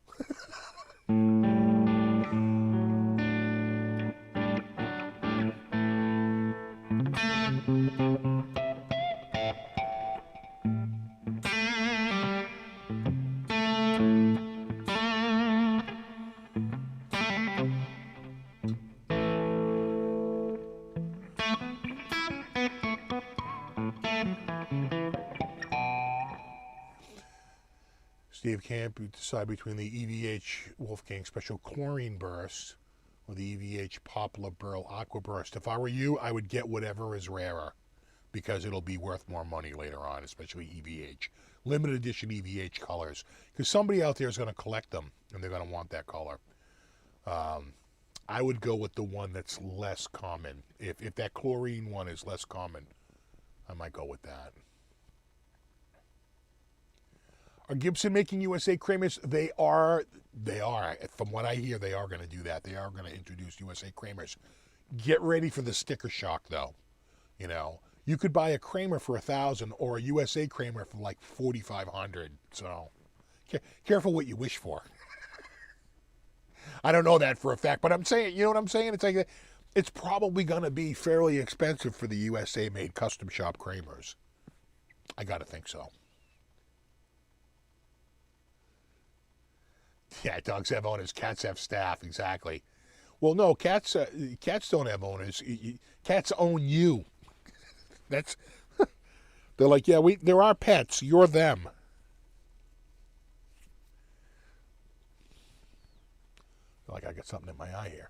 Steve Camp, you decide between the EVH Wolfgang Special Chlorine Burst or the EVH Poplar Burl Aqua Burst. If I were you, I would get whatever is rarer because it'll be worth more money later on, especially EVH. Limited edition EVH colors. Because somebody out there is going to collect them and they're going to want that color. I would go with the one that's less common. If that chlorine one is less common, I might go with that. Are Gibson making USA Kramers? They are. From what I hear, they are going to do that. They are going to introduce USA Kramers. Get ready for the sticker shock, though. You know, you could buy a Kramer for $1,000 or a USA Kramer for like $4,500. So, careful what you wish for. I don't know that for a fact, but I'm saying, you know what I'm saying? It's like it's probably going to be fairly expensive for the USA-made custom shop Kramers. I got to think so. Yeah, dogs have owners, cats have staff, exactly. Well, no, cats don't have owners. Cats own you. That's They're like, yeah, they're our pets. You're them. I feel like I got something in my eye here.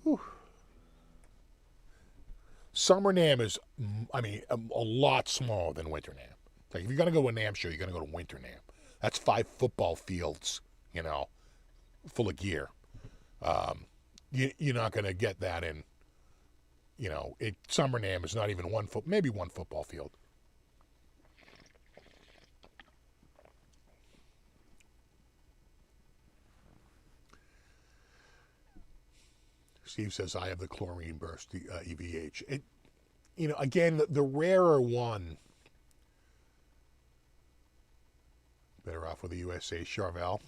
Whew. Summer NAMM is, I mean, a lot smaller than Winter NAMM. Like if you're going to go to a NAMM show, you're going to go to Winter NAMM. That's 5 football fields, you know, full of gear. You're not going to get that in, you know, Summer NAMM is not even maybe one football field. Steve says, I have the chlorine burst, the EVH. You know, again, the rarer one, better off with the USA Charvel.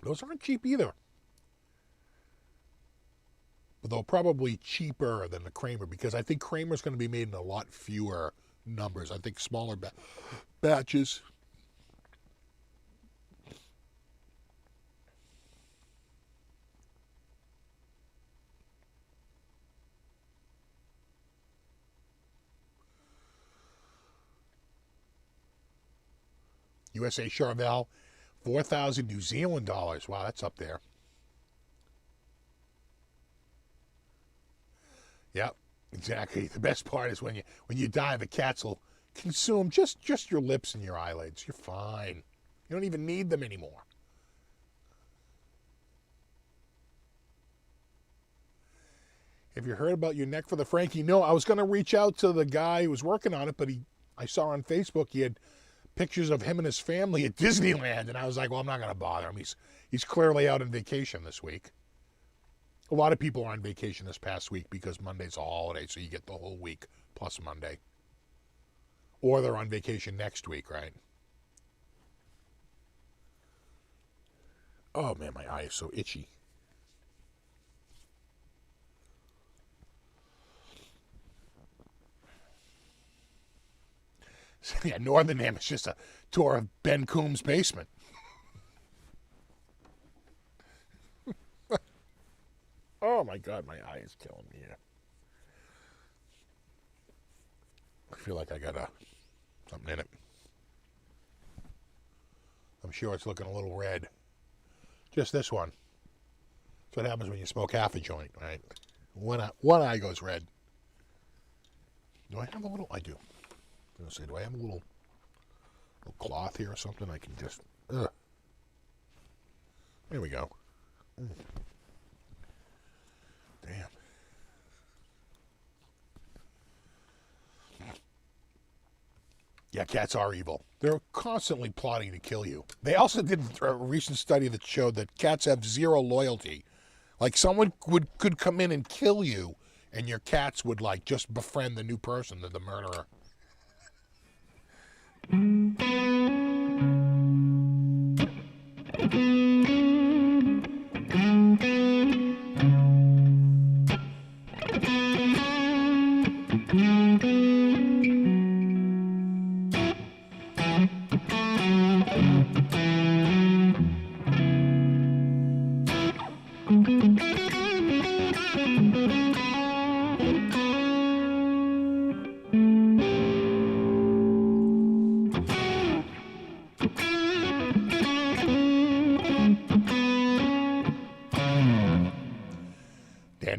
Those aren't cheap either. But they're probably cheaper than the Kramer because I think Kramer's going to be made in a lot fewer numbers. I think smaller batches. USA Charvel, 4,000 New Zealand dollars. Wow, that's up there. Yep, exactly. The best part is when you die, the cats will consume just your lips and your eyelids. You're fine. You don't even need them anymore. Have you heard about your neck for the Frankie? No, I was going to reach out to the guy who was working on it, but I saw on Facebook he had pictures of him and his family at Disneyland, and I was like, well, I'm not going to bother him. He's clearly out on vacation this week. A lot of people are on vacation this past week because Monday's a holiday, so you get the whole week plus Monday. Or they're on vacation next week, right? Oh, man, my eye is so itchy. Yeah, Northern NAMM is just a tour of Ben Coombs' basement. Oh my God, my eye is killing me here. I feel like I got something in it. I'm sure it's looking a little red. Just this one. That's what happens when you smoke half a joint, right? One eye goes red. Do I have a little? I do. I was going to say, do I have a little cloth here or something? I can just... Ugh. There we go. Damn. Yeah, cats are evil. They're constantly plotting to kill you. They also did a recent study that showed that cats have zero loyalty. Like someone could come in and kill you, and your cats would like just befriend the new person, the murderer.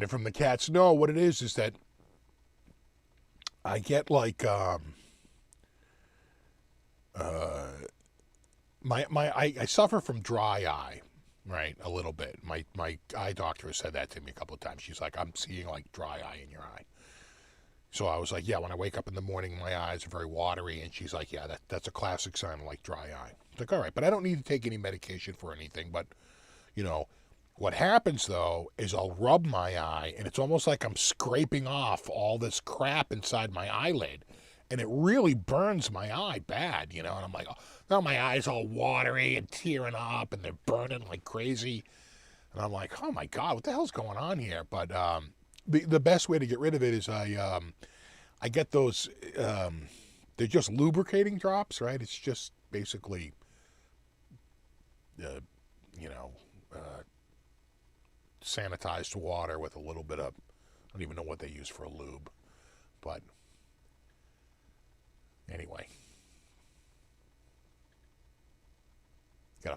And from the cats, no, what it is that I get like I suffer from dry eye, right? A little bit. My eye doctor has said that to me a couple of times. She's like, I'm seeing like dry eye in your eye. So I was like, yeah, when I wake up in the morning, my eyes are very watery. And she's like, yeah, that's a classic sign of like dry eye. It's like, all right, but I don't need to take any medication for anything. But, you know, what happens though is I'll rub my eye and it's almost like I'm scraping off all this crap inside my eyelid. And it really burns my eye bad, you know. And I'm like, oh, now my eye's all watery and tearing up and they're burning like crazy. And I'm like, oh my God, what the hell's going on here? But the best way to get rid of it is I get those, they're just lubricating drops, right? It's just basically, sanitized water with a little bit of, I don't even know what they use for a lube. But anyway,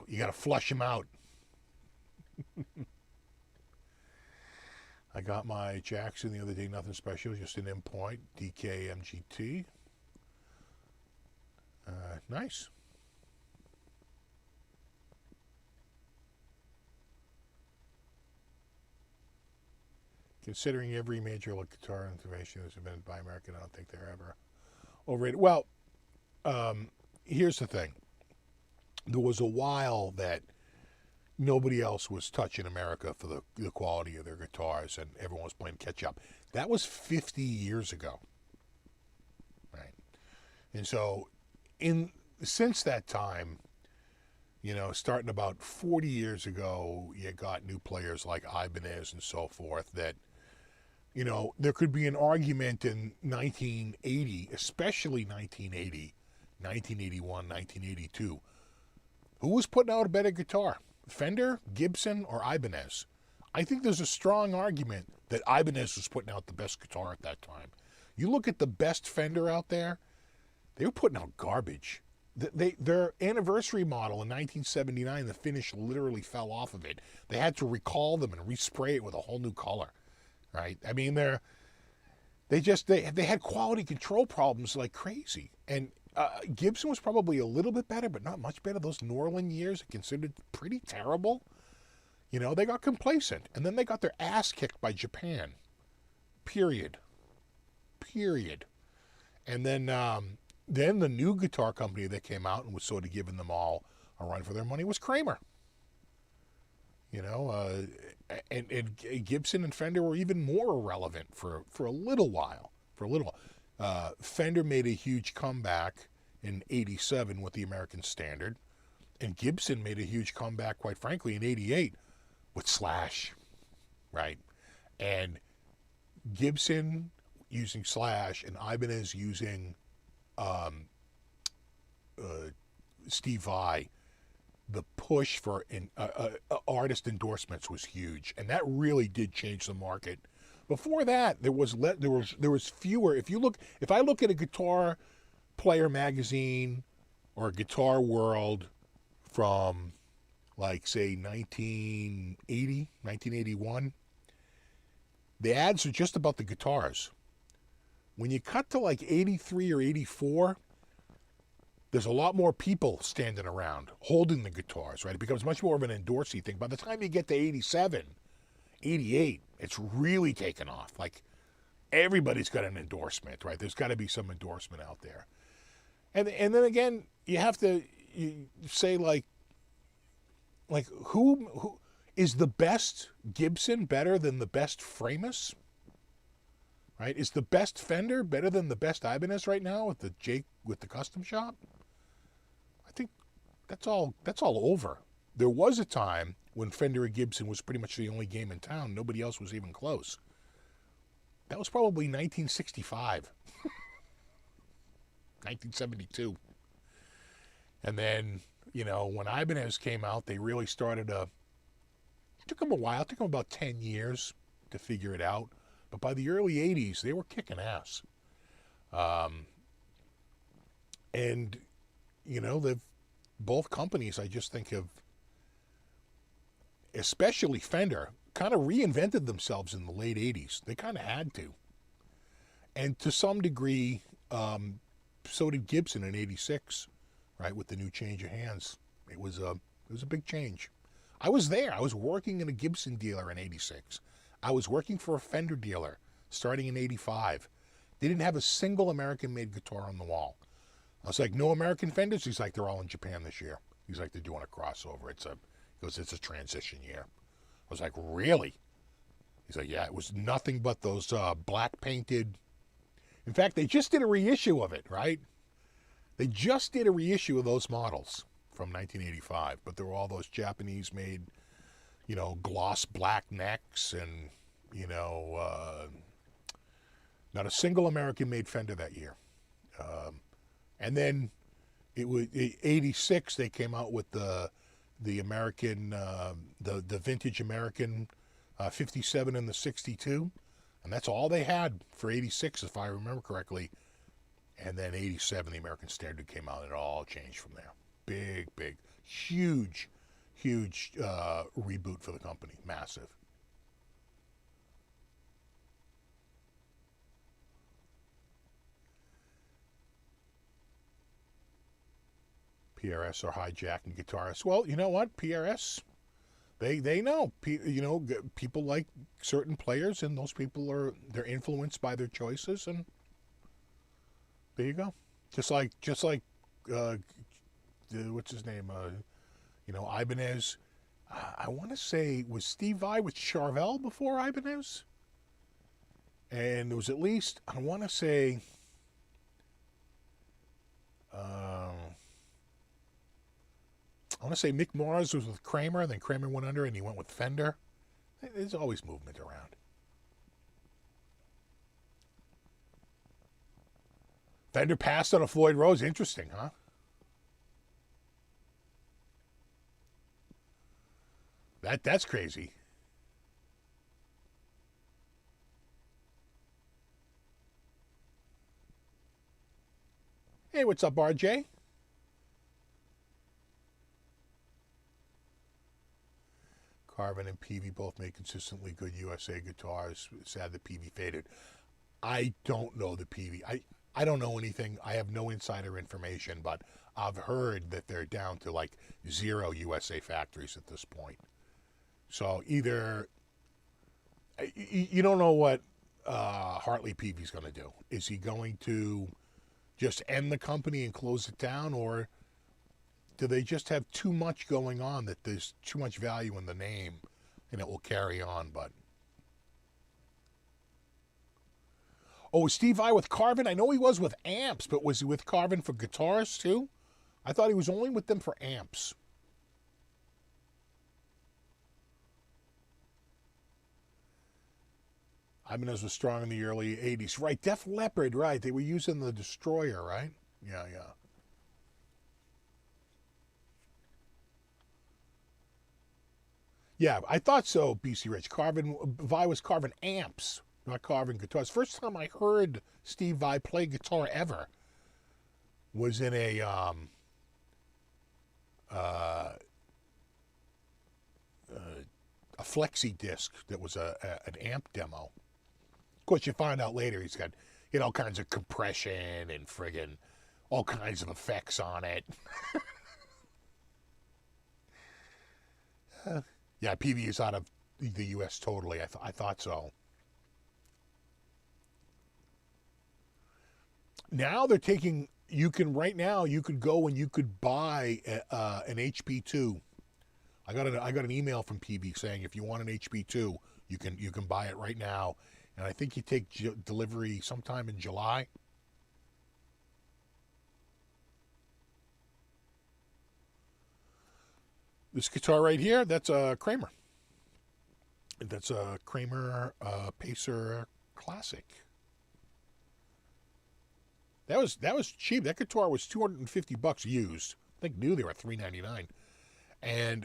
you gotta flush them out. I got my Jackson the other day, nothing special, just an in-point DK MGT. Nice. Considering every major guitar innovation has been by American, I don't think they're ever overrated. Well, here's the thing. There was a while that nobody else was touching America for the quality of their guitars, and everyone was playing catch up. That was 50 years ago, right? And so, since that time, starting about 40 years ago, you got new players like Ibanez and so forth that, there could be an argument in 1980, especially 1980, 1981, 1982. Who was putting out a better guitar? Fender, Gibson, or Ibanez? I think there's a strong argument that Ibanez was putting out the best guitar at that time. You look at the best Fender out there, they were putting out garbage. Their anniversary model in 1979, the finish literally fell off of it. They had to recall them and respray it with a whole new color, right? I mean, they had quality control problems like crazy. And Gibson was probably a little bit better, but not much better. Those New Orleans years are considered pretty terrible. They got complacent, and then they got their ass kicked by Japan. Period. And then the new guitar company that came out and was sort of giving them all a run for their money was Kramer. And Gibson and Fender were even more irrelevant for a little while. Fender made a huge comeback in '87 with the American Standard, and Gibson made a huge comeback, quite frankly, in '88 with Slash, right? And Gibson using Slash and Ibanez using Steve Vai, the push for artist endorsements was huge, and that really did change the market. Before that, there was fewer. If I look at a Guitar Player magazine or a Guitar World from, like, say 1980, 1981, the ads are just about the guitars. When you cut to like 83 or 84, there's a lot more people standing around holding the guitars, right? It becomes much more of an endorsee thing. By the time you get to 87, 88, it's really taken off. Like, everybody's got an endorsement, right? There's got to be some endorsement out there. And then again, you have to say, like who is the best Gibson better than the best Framus? Right? Is the best Fender better than the best Ibanez right now with the custom shop? I think that's all over. There was a time when Fender and Gibson was pretty much the only game in town. Nobody else was even close. That was probably 1965. 1972. And then, when Ibanez came out, they really started it took them a while. It took them about 10 years to figure it out. But by the early 80s, they were kicking ass. And, both companies, I just think, have, especially Fender, kind of reinvented themselves in the late 80s. They kind of had to. And to some degree, so did Gibson in '86, right, with the new change of hands. It was a big change. I was there. I was working in a Gibson dealer in '86. I was working for a Fender dealer starting in '85. They didn't have a single American-made guitar on the wall. I was like, no American Fenders? He's like, they're all in Japan this year. He's like, they're doing a crossover. It's a transition year. I was like, really? He's like, yeah, it was nothing but those black painted. In fact, they just did a reissue of it, right? They just did a reissue of those models from 1985, but there were all those Japanese-made, gloss black necks and, not a single American-made Fender that year. And then it was 86. They came out with the American, the vintage American 57 and the 62. And that's all they had for 86, if I remember correctly. And then 87, the American Standard came out, and it all changed from there. Big, huge reboot for the company. Massive. PRS are hijacking guitarists. Well, you know what? PRS, they know. People like certain players, and those people they're influenced by their choices, and there you go. Just like what's his name? Ibanez. I want to say, was Steve Vai with Charvel before Ibanez? And there was at least, I want to say, Mick Mars was with Kramer, then Kramer went under and he went with Fender. There's always movement around. Fender passed on a Floyd Rose. Interesting, huh? That's crazy. Hey, what's up, RJ? Carvin and Peavy both make consistently good USA guitars. Sad that Peavy faded. I don't know the Peavy. I don't know anything. I have no insider information, but I've heard that they're down to like 0 USA factories at this point. So either you don't know what Hartley Peavy's going to do. Is he going to just end the company and close it down, or do they just have too much going on that there's too much value in the name and it will carry on? But was Steve Vai with Carvin? I know he was with amps, but was he with Carvin for guitars too? I thought he was only with them for amps. Ibanez was strong in the early 80s. Right, Def Leppard, right. They were using the Destroyer, right? Yeah. Yeah, I thought so, BC Rich. Vai was Carvin amps, not Carvin guitars. First time I heard Steve Vai play guitar ever was in a flexi disc that was an amp demo. Of course, you find out later he's got all kinds of compression and friggin' all kinds of effects on it. Yeah, PV is out of the U.S. totally. I thought so. Now they're taking. You could go and you could buy an HP2. I got an email from PV saying if you want an HP2, you can buy it right now, and I think you take delivery sometime in July. This guitar right here, that's a Kramer. That's a Kramer Pacer Classic. That was cheap. That guitar was $250 used. I think new they were $399, and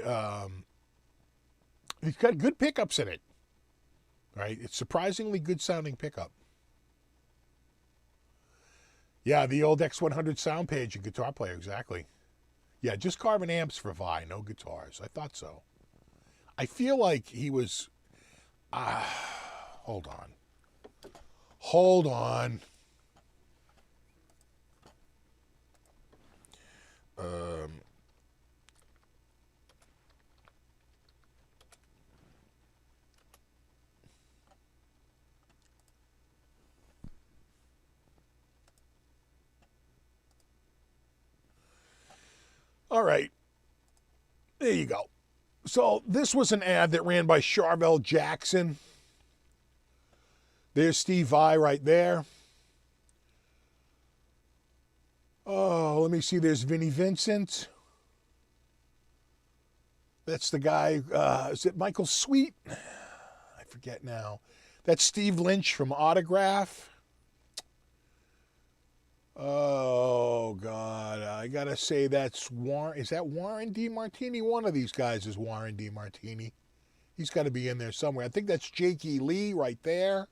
it's got good pickups in it. Right, it's surprisingly good sounding pickup. Yeah, the old X100 sound page and guitar player, exactly. Yeah, just Carvin amps for Vai, no guitars. I thought so. I feel like he was. Hold on. All right. There you go. So this was an ad that ran by Charvel Jackson. There's Steve Vai right there. Oh, let me see. There's Vinnie Vincent. That's the guy. Is it Michael Sweet? I forget now. That's Steve Lynch from Autograph. Oh, God. I got to say that's Warren. Is that Warren DeMartini? One of these guys is Warren DeMartini. He's got to be in there somewhere. I think that's Jakey Lee right there.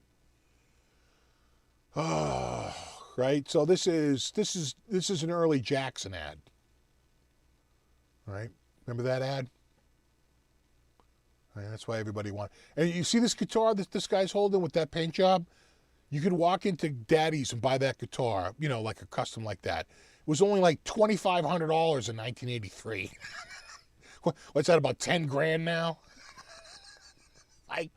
Oh, right. So this is an early Jackson ad, right? Remember that ad? Right, that's why everybody wants. And you see this guitar that this guy's holding with that paint job? You could walk into Daddy's and buy that guitar, you know, like a custom like that. It was only like $2,500 in 1983. What's that, about 10 grand now? Like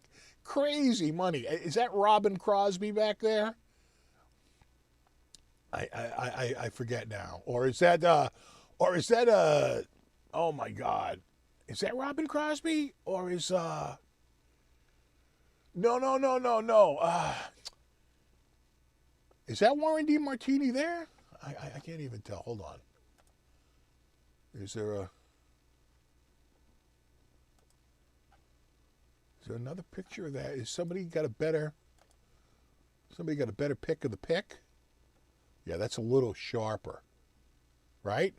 crazy money. Is that Robin Crosby back there? I forget now. Or is that oh my God. Is that Robin Crosby? Or is no. Is that Warren D. Martini there? I can't even tell. Hold on. Is there another picture of that? Is somebody got a better pick of the pick? Yeah, that's a little sharper. Right?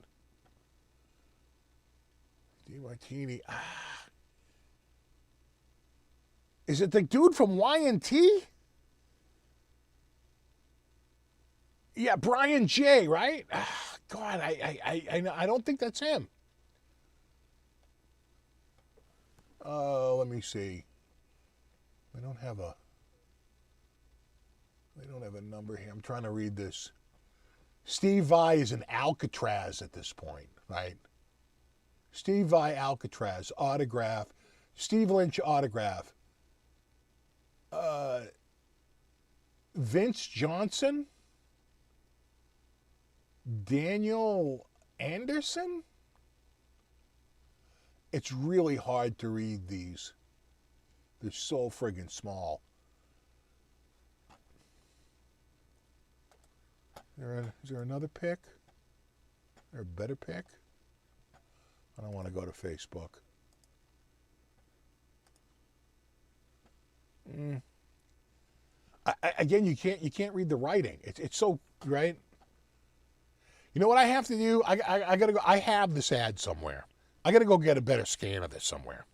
D. Martini. Is it the dude from Y&T? Yeah, Brian J., right? God, I don't think that's him. Let me see. They don't have a number here. I'm trying to read this. Steve Vai is an Alcatraz at this point, right? Steve Vai Alcatraz, autograph. Steve Lynch autograph. Vince Johnson? Daniel Anderson? It's really hard to read these. They're so friggin' small. Is there another pick? Is there a better pick? I don't want to go to Facebook. Again, you can't read the writing. It's so, right? You know what I have to do? I gotta go. I have this ad somewhere. I gotta go get a better scan of this somewhere.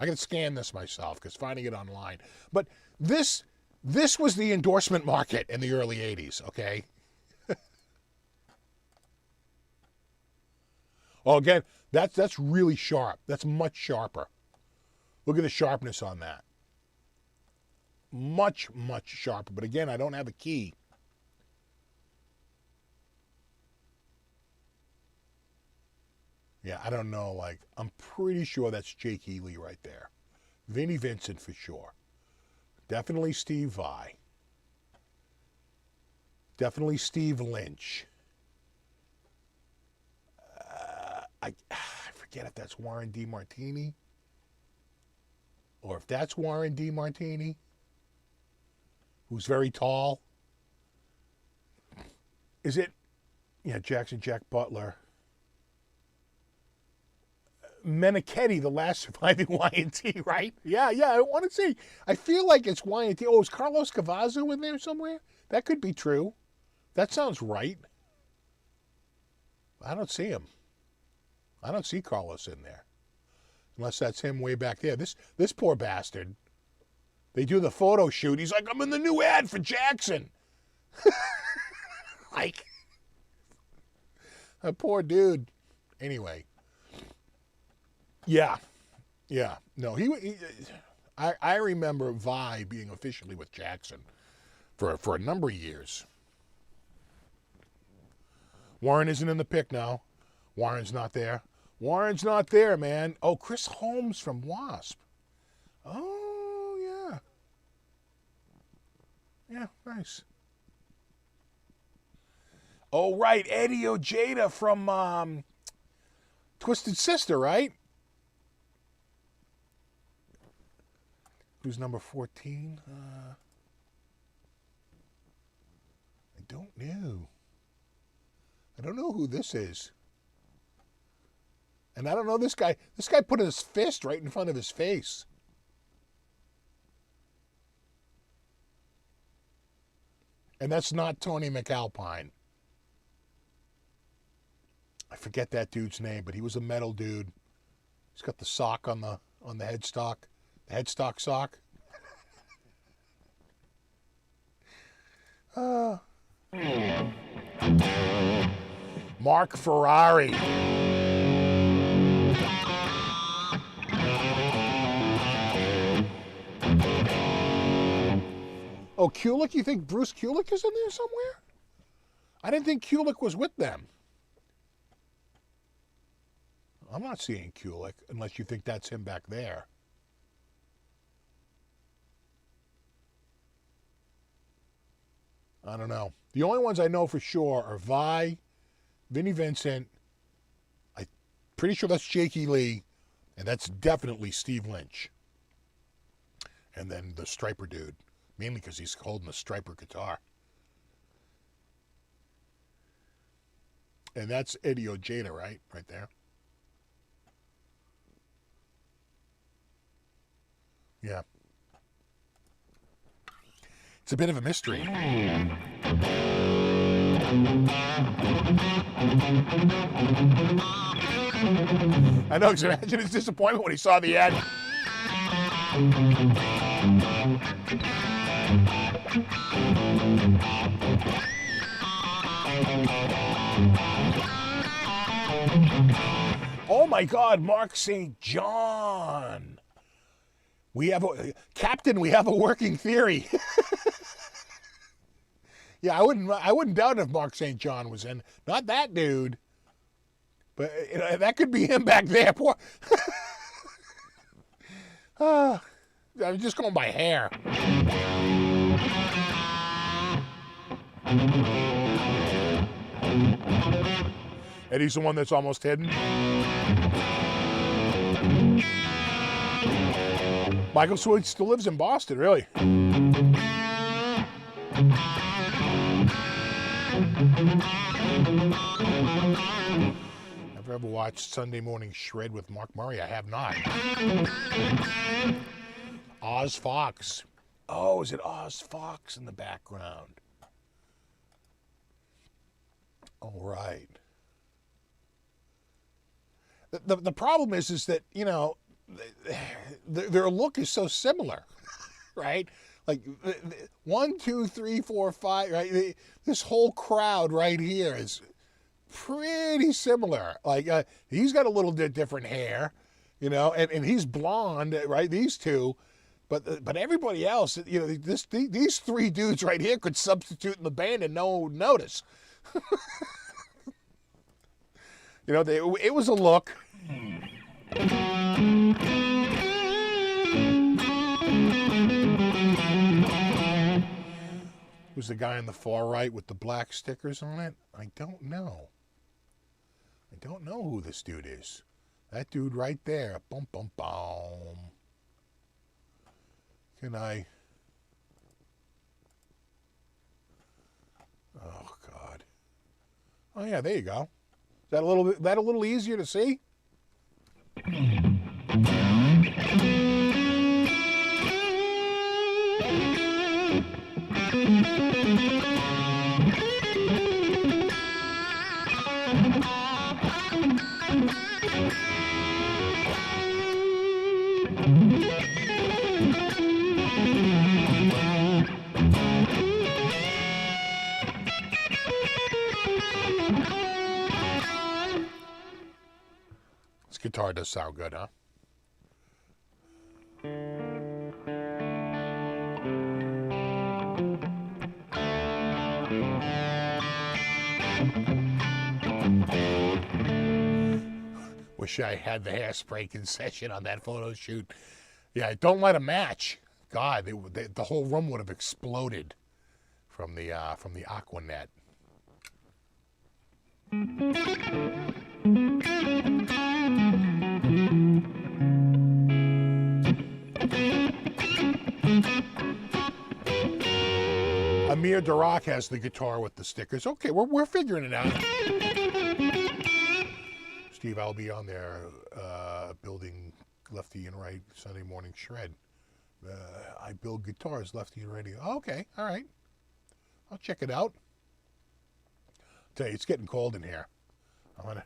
I gotta scan this myself because finding it online. But this was the endorsement market in the early '80s. Okay. Oh, again, that's really sharp. That's much sharper. Look at the sharpness on that. Much sharper. But again, I don't have a key. Yeah, I don't know. Like, I'm pretty sure that's Jake Healy right there. Vinnie Vincent for sure. Definitely Steve Vai. Definitely Steve Lynch. I forget if that's Warren D. Martini. Or if that's Warren D. Martini, who's very tall. Is it? Yeah, Jackson Jack Butler. Meniketti, the last surviving Y&T, right? Yeah, I want to see. I feel like it's Y&T. Oh, is Carlos Cavazo in there somewhere? That could be true. That sounds right. I don't see him. I don't see Carlos in there. Unless that's him way back there. This poor bastard. They do the photo shoot. He's like, I'm in the new ad for Jackson. Like, a poor dude. Anyway. Yeah. No, I remember Vai being officially with Jackson for a number of years. Warren isn't in the pick now. Warren's not there. Warren's not there, man. Oh, Chris Holmes from Wasp. Oh, yeah. Yeah, nice. Oh, right. Eddie Ojeda from Twisted Sister, right? Who's number 14? I don't know. I don't know who this is. And I don't know this guy. This guy put his fist right in front of his face. And that's not Tony McAlpine. I forget that dude's name, but he was a metal dude. He's got the sock on the headstock. The headstock sock. Mark Ferrari. Oh, Kulick? You think Bruce Kulick is in there somewhere? I didn't think Kulick was with them. I'm not seeing Kulick, unless you think that's him back there. I don't know. The only ones I know for sure are Vi, Vinnie Vincent, I'm pretty sure that's Jakey Lee, and that's definitely Steve Lynch. And then the Striper dude, mainly because he's holding a Striper guitar. And that's Eddie Ojeda, right? Right there. Yeah. It's a bit of a mystery. I know, because imagine his disappointment when he saw the ad. Oh my God, Mark St. John. We have a Captain, we have a working theory. Yeah, I wouldn't doubt if Mark St. John was in. Not that dude. But you know, that could be him back there. Poor. I'm just going by hair. Eddie's the one that's almost hidden. Michael Sweet still lives in Boston, really. Ever watched Sunday Morning Shred with Mark Murray? I have not. Oz Fox. Oh, is it Oz Fox in the background? All right. The problem is that, you know, their look is so similar, right? Like 1, 2, 3, 4, 5, right? This whole crowd right here is pretty similar. Like he's got a little bit different hair, you know, and he's blonde, right? These two, but everybody else, you know, these three dudes right here could substitute in the band and no one would notice. You know, it was a look. Who's the guy on the far right with the black stickers on it? I don't know. I don't know who this dude is. That dude right there. Bum, bum, bum. Can I... Oh, God. Oh, yeah, there you go. Is that a little easier to see? This guitar does sound good, huh? Wish I had the hairspray concession on that photo shoot. Yeah, don't let them match. God, the whole room would have exploded from the Aquanet. Amir Darak has the guitar with the stickers. Okay, we're figuring it out. Steve, I'll be on there building lefty and right Sunday morning shred. I build guitars lefty and righty. Oh, okay, all right. I'll check it out. Tell you, it's getting cold in here. Do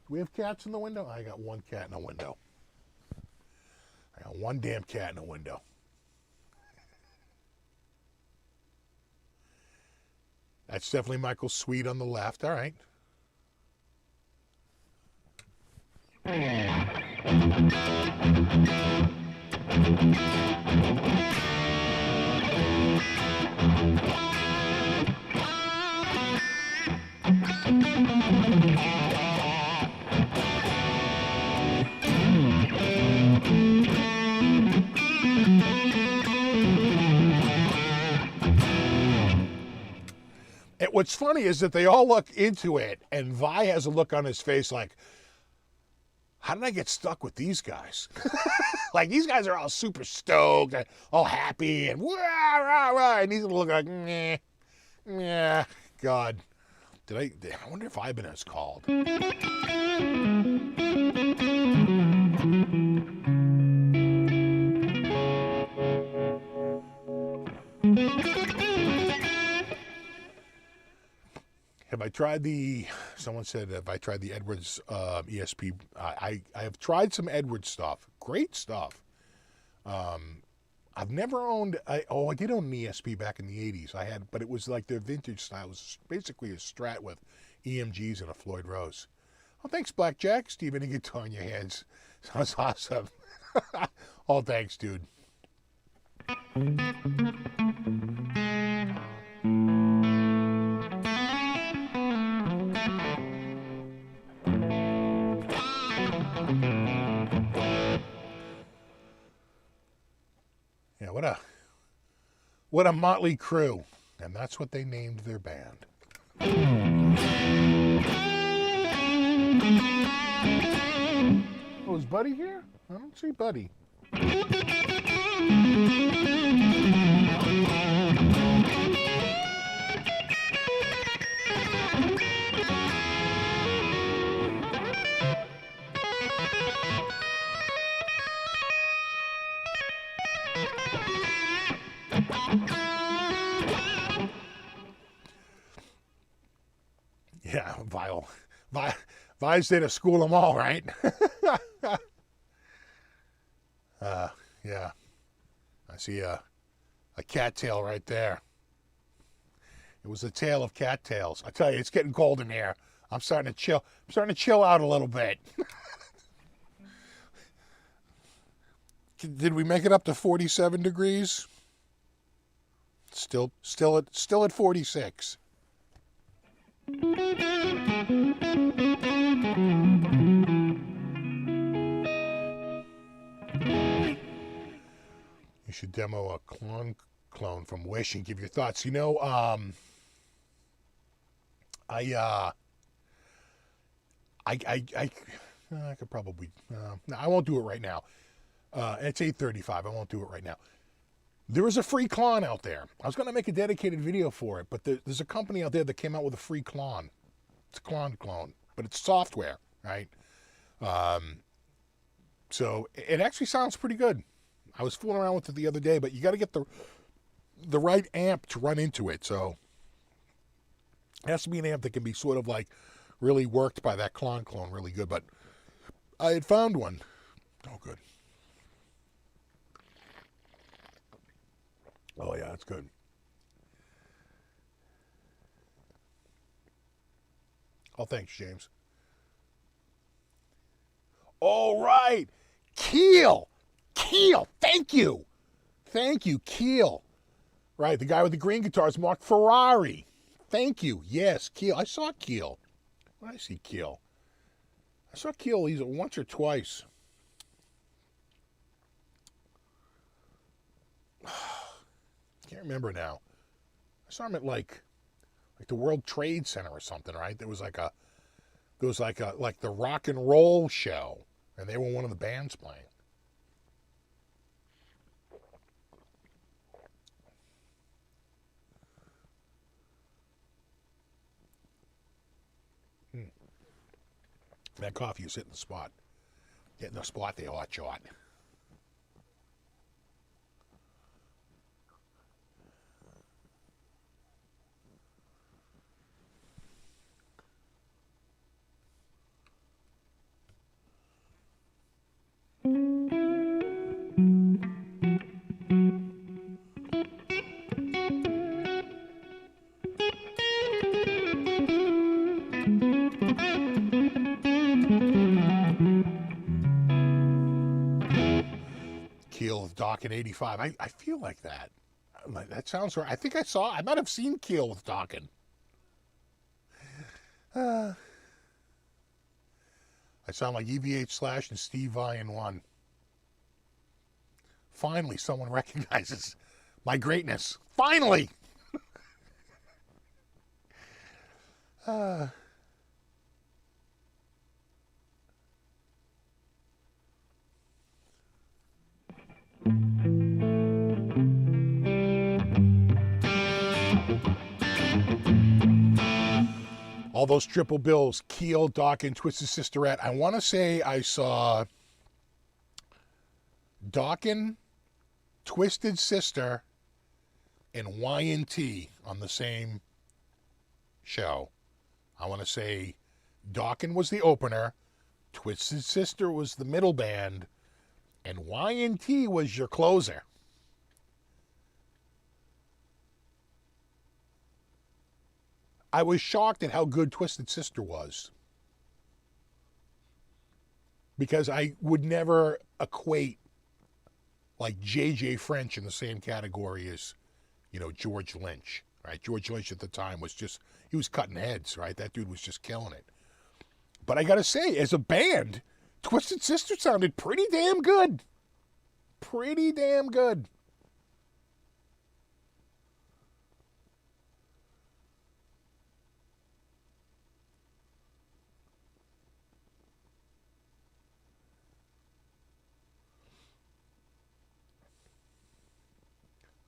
we have cats in the window? I got one cat in a window. I got one damn cat in a window. That's definitely Michael Sweet on the left. All right. What's funny is that they all look into it, and Vi has a look on his face like, how did I get stuck with these guys? Like, these guys are all super stoked, and all happy, and rah, rah, rah, and he's gonna look like, meh, yeah, God. I wonder if Ibanez called. Have I tried someone said, have I tried the Edwards ESP? I have tried some Edwards stuff. Great stuff. I've never owned, I did own an ESP back in the 80s. I had, but it was like their vintage style. It was basically a Strat with EMGs and a Floyd Rose. Oh, thanks, Blackjack. Steve, any guitar in your hands. Sounds awesome. Oh, thanks, dude. Yeah, what a motley crew. And that's what they named their band. Oh, is Buddy here? I don't see Buddy. Yeah, Vi's there to school them all, right? Yeah. I see a cattail right there. It was a tail of cattails. I tell you, it's getting cold in here. I'm starting to chill. I'm starting to chill out a little bit. Did we make it up to 47 degrees? Still at 46. You should demo a clone from Wish and give your thoughts. You know, I could probably. No, I won't do it right now. It's 8:35. I won't do it right now. There is a free clone out there. I was going to make a dedicated video for it, but there's a company out there that came out with a free clone. It's a clone, but it's software, right? So it actually sounds pretty good. I was fooling around with it the other day, but you got to get the right amp to run into it. So it has to be an amp that can be sort of like really worked by that clone really good. But I had found one. Oh, good. Oh, yeah, that's good. Oh, thanks, James. All right. Keel, thank you, Keel. Right, the guy with the green guitar is Mark Ferrari. Thank you. Yes, Keel. I saw Keel. When did I see Keel? I saw Keel either once or twice. Can't remember now. I saw him at like the World Trade Center or something, right? There was like the rock and roll show, and they were one of the bands playing. That coffee is hitting the spot. Getting the spot there, hot shot. Keel with Doc in 85. I feel like that. That sounds right. I think I might have seen Keel with Dawkins. I sound like EVH Slash and Steve Vai in one. Finally, someone recognizes my greatness. Finally! All those triple bills, Keel, Dawkins, Twisted Sisterette. I want to say I saw Dawkins, Twisted Sister, and Y&T on the same show. I want to say Dawkins was the opener, Twisted Sister was the middle band, and Y&T was your closer. I was shocked at how good Twisted Sister was. Because I would never equate like J.J. French in the same category as, George Lynch. Right? George Lynch at the time was he was cutting heads, right? That dude was just killing it. But I gotta say, as a band, Twisted Sister sounded pretty damn good. Pretty damn good.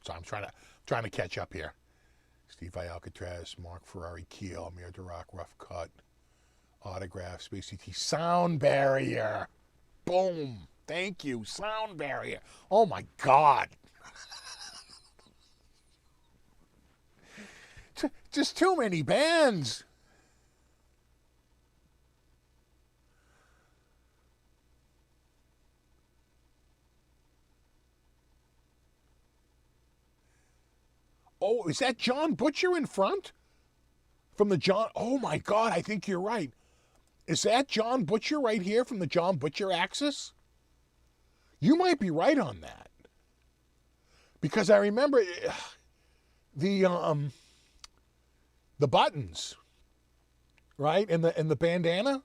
So I'm trying to catch up here. Steve Vai, Alcatraz, Mark Ferrari, Keel, Amir Durock, Rough Cut, Autograph, Space ET, Sound Barrier. Boom. Thank you. Sound Barrier. Oh my God. Just too many bands. Oh, is that John Butcher in front? From the John... Oh, my God, I think you're right. Is that John Butcher right here from the John Butcher axis? You might be right on that. Because I remember the buttons, right? And the bandana.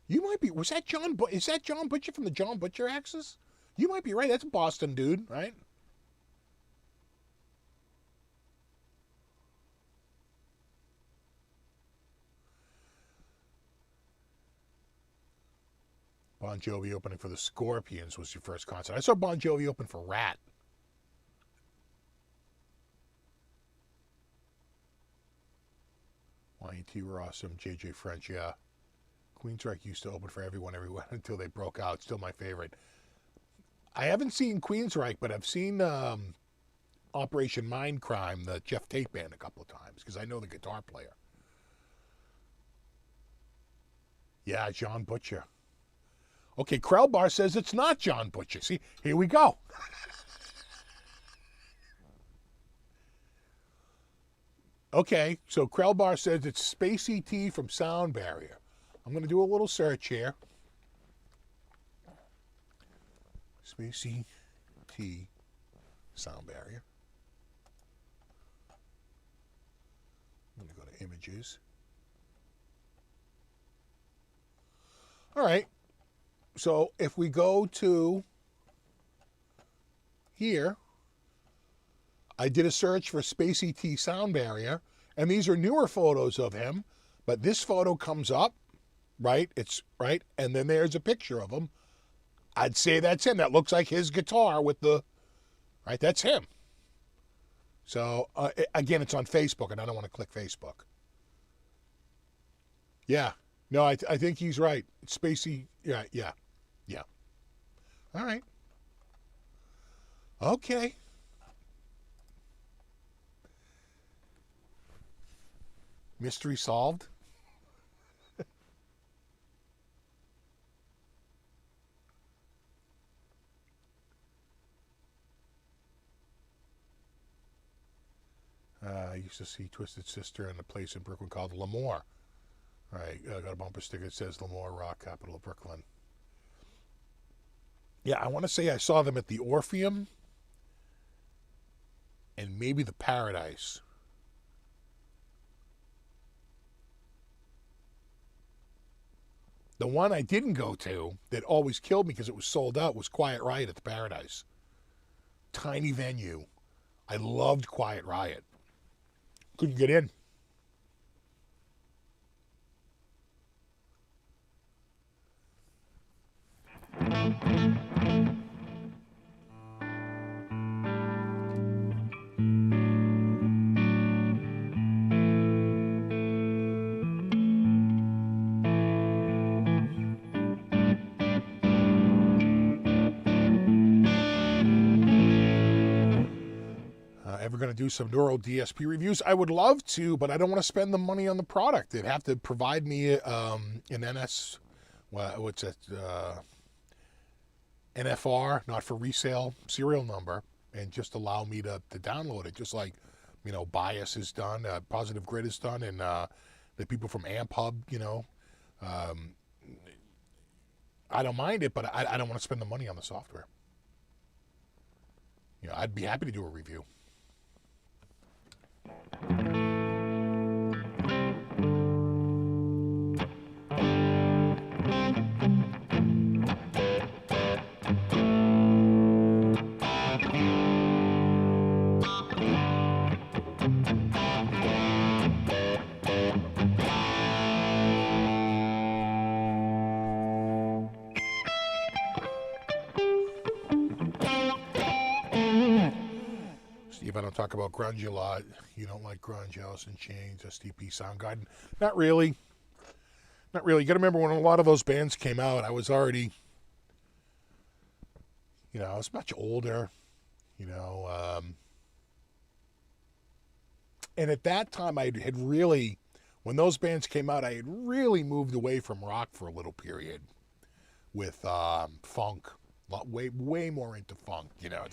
You might be... Was that Is that John Butcher from the John Butcher axis? You might be right. That's a Boston dude, right? Bon Jovi opening for the Scorpions was your first concert. I saw Bon Jovi open for Rat. Y&T were awesome. J.J. French, yeah. Queensryche used to open for everyone until they broke out. Still my favorite. I haven't seen Queensryche, but I've seen Operation Mindcrime, the Jeff Tate band, a couple of times because I know the guitar player. Yeah, John Butcher. Okay, Krellbar says it's not John Butcher. See, here we go. Okay, so Krellbar says it's Space ET from Sound Barrier. I'm going to do a little search here. Space ET Sound Barrier. I'm going to go to Images. All right. So if we go to here, I did a search for Space ET Sound Barrier, and these are newer photos of him, but this photo comes up, right? It's right, and then there's a picture of him. I'd say that's him. That looks like his guitar with the, right? That's him. So again, it's on Facebook, and I don't want to click Facebook. Yeah. No, I think he's right. It's Spacey. Yeah. All right. Okay. Mystery solved. I used to see Twisted Sister in a place in Brooklyn called Lemoore. All right, I got a bumper sticker that says Lemoore Rock, capital of Brooklyn. Yeah, I want to say I saw them at the Orpheum and maybe the Paradise. The one I didn't go to that always killed me because it was sold out was Quiet Riot at the Paradise. Tiny venue. I loved Quiet Riot. Couldn't get in. Ever going to do some Neuro DSP reviews? I would love to, but I don't want to spend the money on the product. They'd have to provide me an NS, what's it, NFR, not for resale, serial number, and just allow me to download it, just like, you know, Bias is done, Positive Grid is done, and the people from Amp Hub, you know. I don't mind it, but I don't want to spend the money on the software. You know, I'd be happy to do a review. Steve, I don't talk about grunge a lot. You don't like grunge, Alice in Chains, STP, Soundgarden. Not really. Not really. You got to remember when a lot of those bands came out, I was already, you know, I was much older, you know. And at that time, I had really, when those bands came out, I had really moved away from rock for a little period with funk. Way more into funk, you know.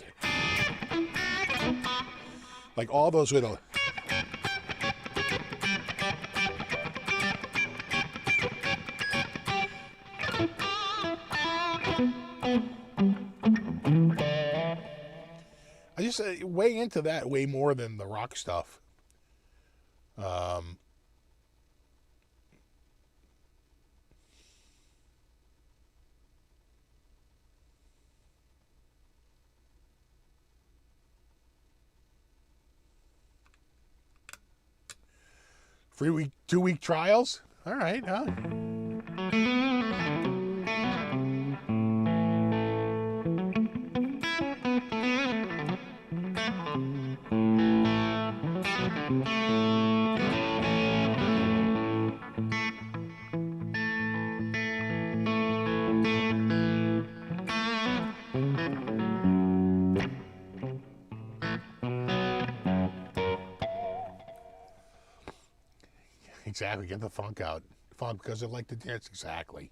Like all those little... I just way into that, way more than the rock stuff. Free week, 2-week trials? All right, huh? Exactly, get the funk out. Funk because I like to dance, exactly.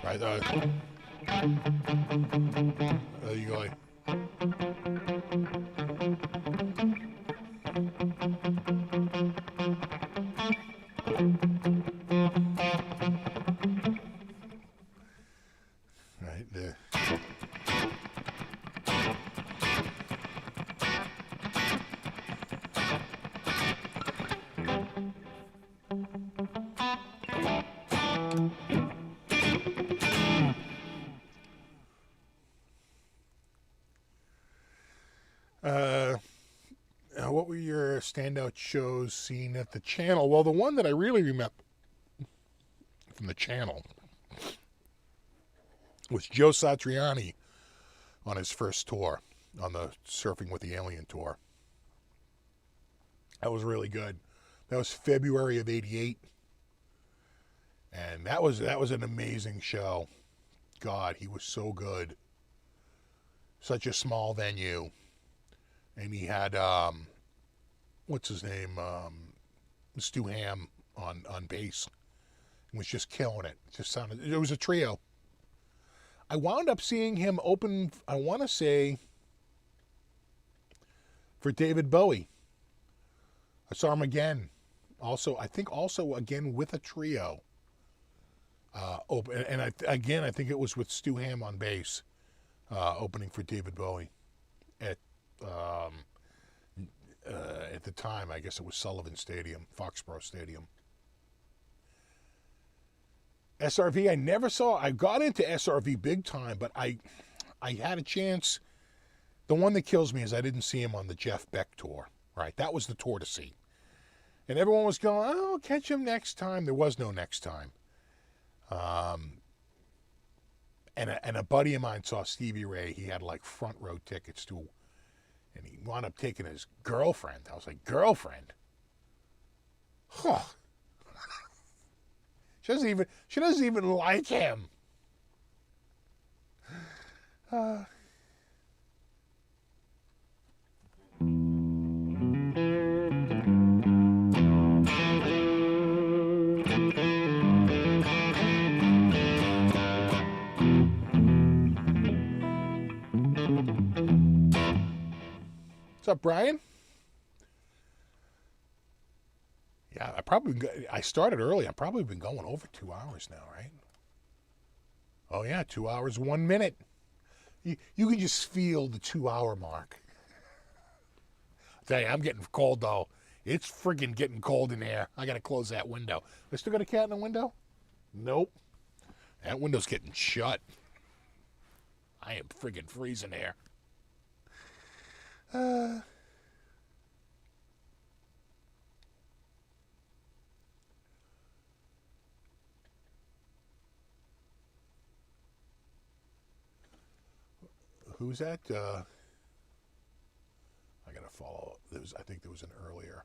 Right, there you go. Right there. What were your standout shows seen at the channel? Well, the one that I really remember from the channel was Joe Satriani on his first tour, on the Surfing with the Alien tour. That was really good. That was February of '88, and that was an amazing show. God, he was so good. Such a small venue, and he had what's his name, Stu Ham on bass. He was just killing it. It just sounded. It was a trio. I wound up seeing him open, I want to say, for David Bowie. I saw him again. Also, I think also again with a trio. And I think it was with Stu Hamm on bass, opening for David Bowie at the time. I guess it was Sullivan Stadium, Foxborough Stadium. SRV, I never saw. I got into SRV big time, but I had a chance. The one that kills me is I didn't see him on the Jeff Beck tour. Right, that was the tour to see, and everyone was going, "Oh, I'll catch him next time." There was no next time. And a buddy of mine saw Stevie Ray. He had like front row tickets to, and he wound up taking his girlfriend. I was like, girlfriend? Huh. She doesn't even like him. What's up, Brian? Yeah, I started early. I've probably been going over 2 hours now, right? Oh yeah, 2 hours, 1 minute. You can just feel the 2 hour mark. I tell you, I'm getting cold though. It's friggin' getting cold in here. I gotta close that window. I still got a cat in the window? Nope. That window's getting shut. I am friggin' freezing here. Who's that? I gotta follow. I think there was an earlier.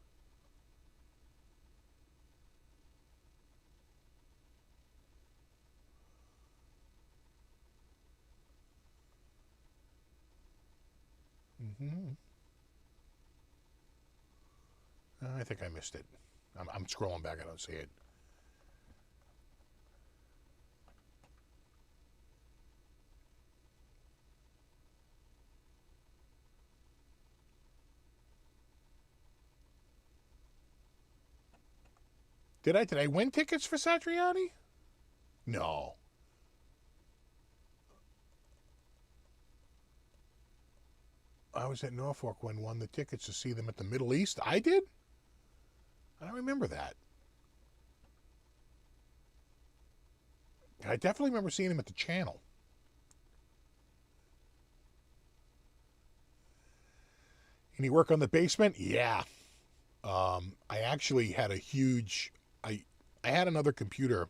I think I missed it. I'm scrolling back. I don't see it. Did I win tickets for Satriani? No. I was at Norfolk when won the tickets to see them at the Middle East. I did? I don't remember that. I definitely remember seeing him at the Channel. Any work on the basement? Yeah. I actually had a huge... I had another computer.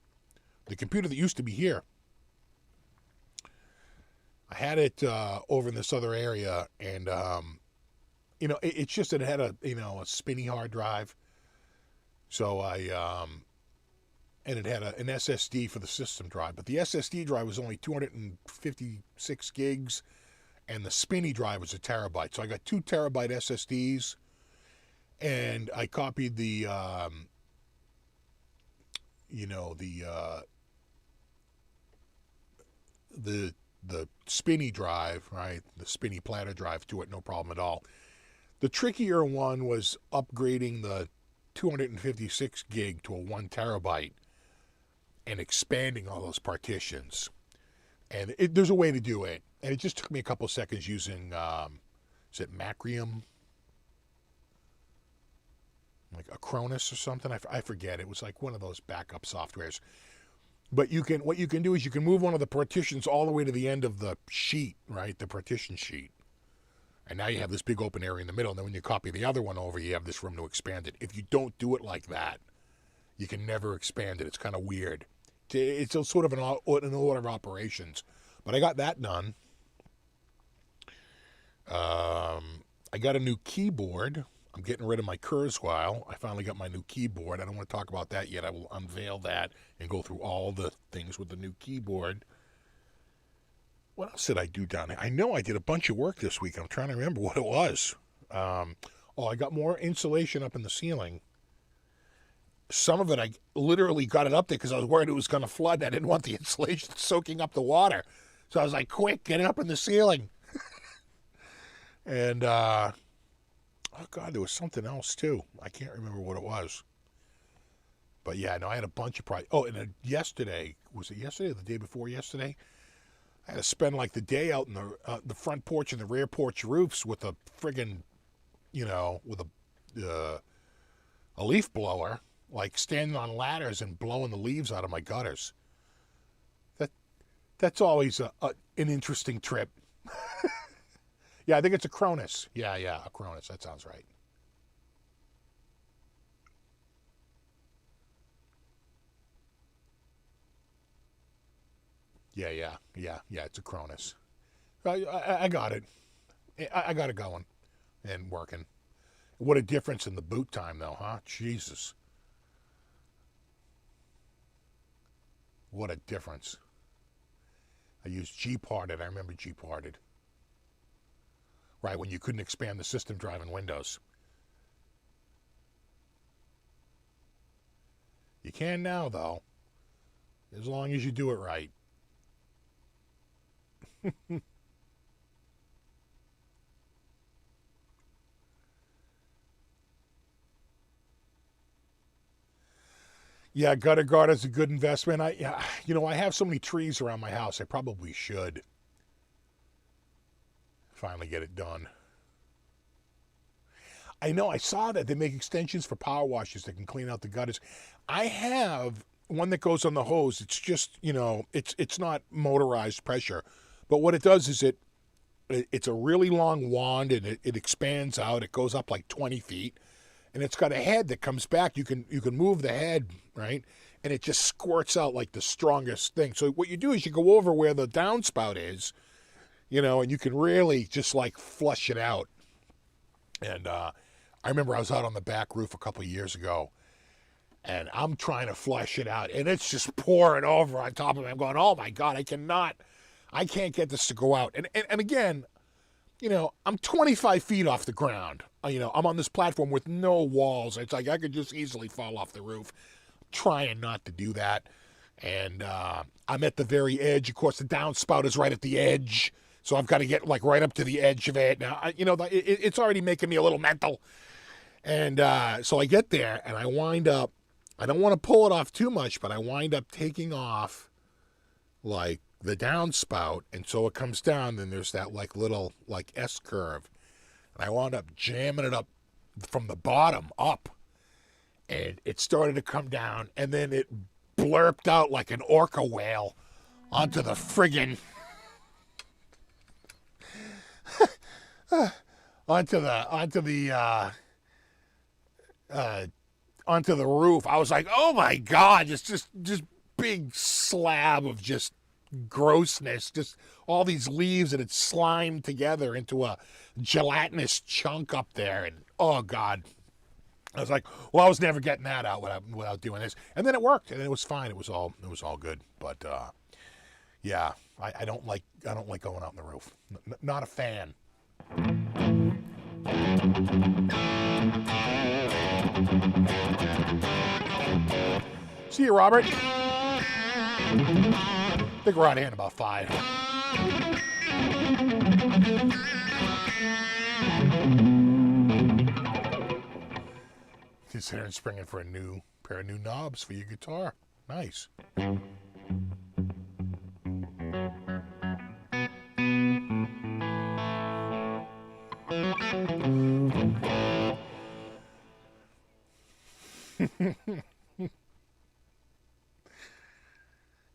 The computer that used to be here. I had it over in this other area, and it's just that it had a spinny hard drive. So and it had an SSD for the system drive, but the SSD drive was only 256 gigs, and the spinny drive was 1 terabyte. So I got 2 terabyte SSDs, and I copied the the spinny drive, right? The spinny platter drive to it, no problem at all. The trickier one was upgrading the 256 gig to a 1 terabyte and expanding all those partitions. And there's a way to do it. And it just took me a couple of seconds using, is it Macrium? Like Acronis or something? I forget. It was like one of those backup softwares. But what you can do is you can move one of the partitions all the way to the end of the sheet, right? The partition sheet. And now you have this big open area in the middle. And then when you copy the other one over, you have this room to expand it. If you don't do it like that, you can never expand it. It's kind of weird. It's a sort of an order of operations. But I got that done. I got a new keyboard. I'm getting rid of my Kurzweil. I finally got my new keyboard. I don't want to talk about that yet. I will unveil that and go through all the things with the new keyboard. What else did I do down there? I know I did a bunch of work this week. I'm trying to remember what it was. I got more insulation up in the ceiling. Some of it, I literally got it up there because I was worried it was going to flood. I didn't want the insulation soaking up the water. So I was like, quick, get it up in the ceiling. And, oh God, there was something else too. I can't remember what it was. But yeah, no, I had a bunch of projects. Oh, and then yesterday, was it yesterday or the day before yesterday? I had to spend like the day out in the front porch and the rear porch roofs with a friggin', with a leaf blower, like standing on ladders and blowing the leaves out of my gutters. That's always an interesting trip. Yeah, I think it's a Cronus. Yeah, a Cronus. That sounds right. Yeah, it's a Cronus. I got it. I got it going and working. What a difference in the boot time, though, huh? Jesus. What a difference. I used G-Parted. I remember G-Parted. Right, when you couldn't expand the system drive in Windows. You can now, though, as long as you do it right. Yeah, gutter guard is a good investment. I have so many trees around my house. I probably should finally get it done. I know. I saw that they make extensions for power washers that can clean out the gutters. I have one that goes on the hose. It's just, it's not motorized pressure. But what it does is it's a really long wand, and it expands out. It goes up like 20 feet. And it's got a head that comes back. You can move the head, right? And it just squirts out like the strongest thing. So what you do is you go over where the downspout is, and you can really just like flush it out. And I remember I was out on the back roof a couple of years ago, and I'm trying to flush it out, and it's just pouring over on top of me. I'm going, oh my God, I can't get this to go out. And again, I'm 25 feet off the ground. I'm on this platform with no walls. It's like I could just easily fall off the roof. I'm trying not to do that. And I'm at the very edge. Of course, the downspout is right at the edge. So I've got to get like right up to the edge of it. Now, it's already making me a little mental. And so I get there and I wind up, I don't want to pull it off too much, but I wind up taking off like the downspout, and so it comes down, then there's that like little like S curve, and I wound up jamming it up from the bottom up, and it started to come down, and then it blurped out like an orca whale onto the friggin' onto the roof. I was like, oh my God, it's just big slab of just grossness, just all these leaves, and it's slimed together into a gelatinous chunk up there. And oh God, I was like, well, I was never getting that out without doing this. And then it worked, and it was fine. It was all good. But yeah, I don't like going out on the roof. Not a fan. See you, Robert. I think we're out of here in about 5. Considering springing for a new pair of new knobs for your guitar. Nice.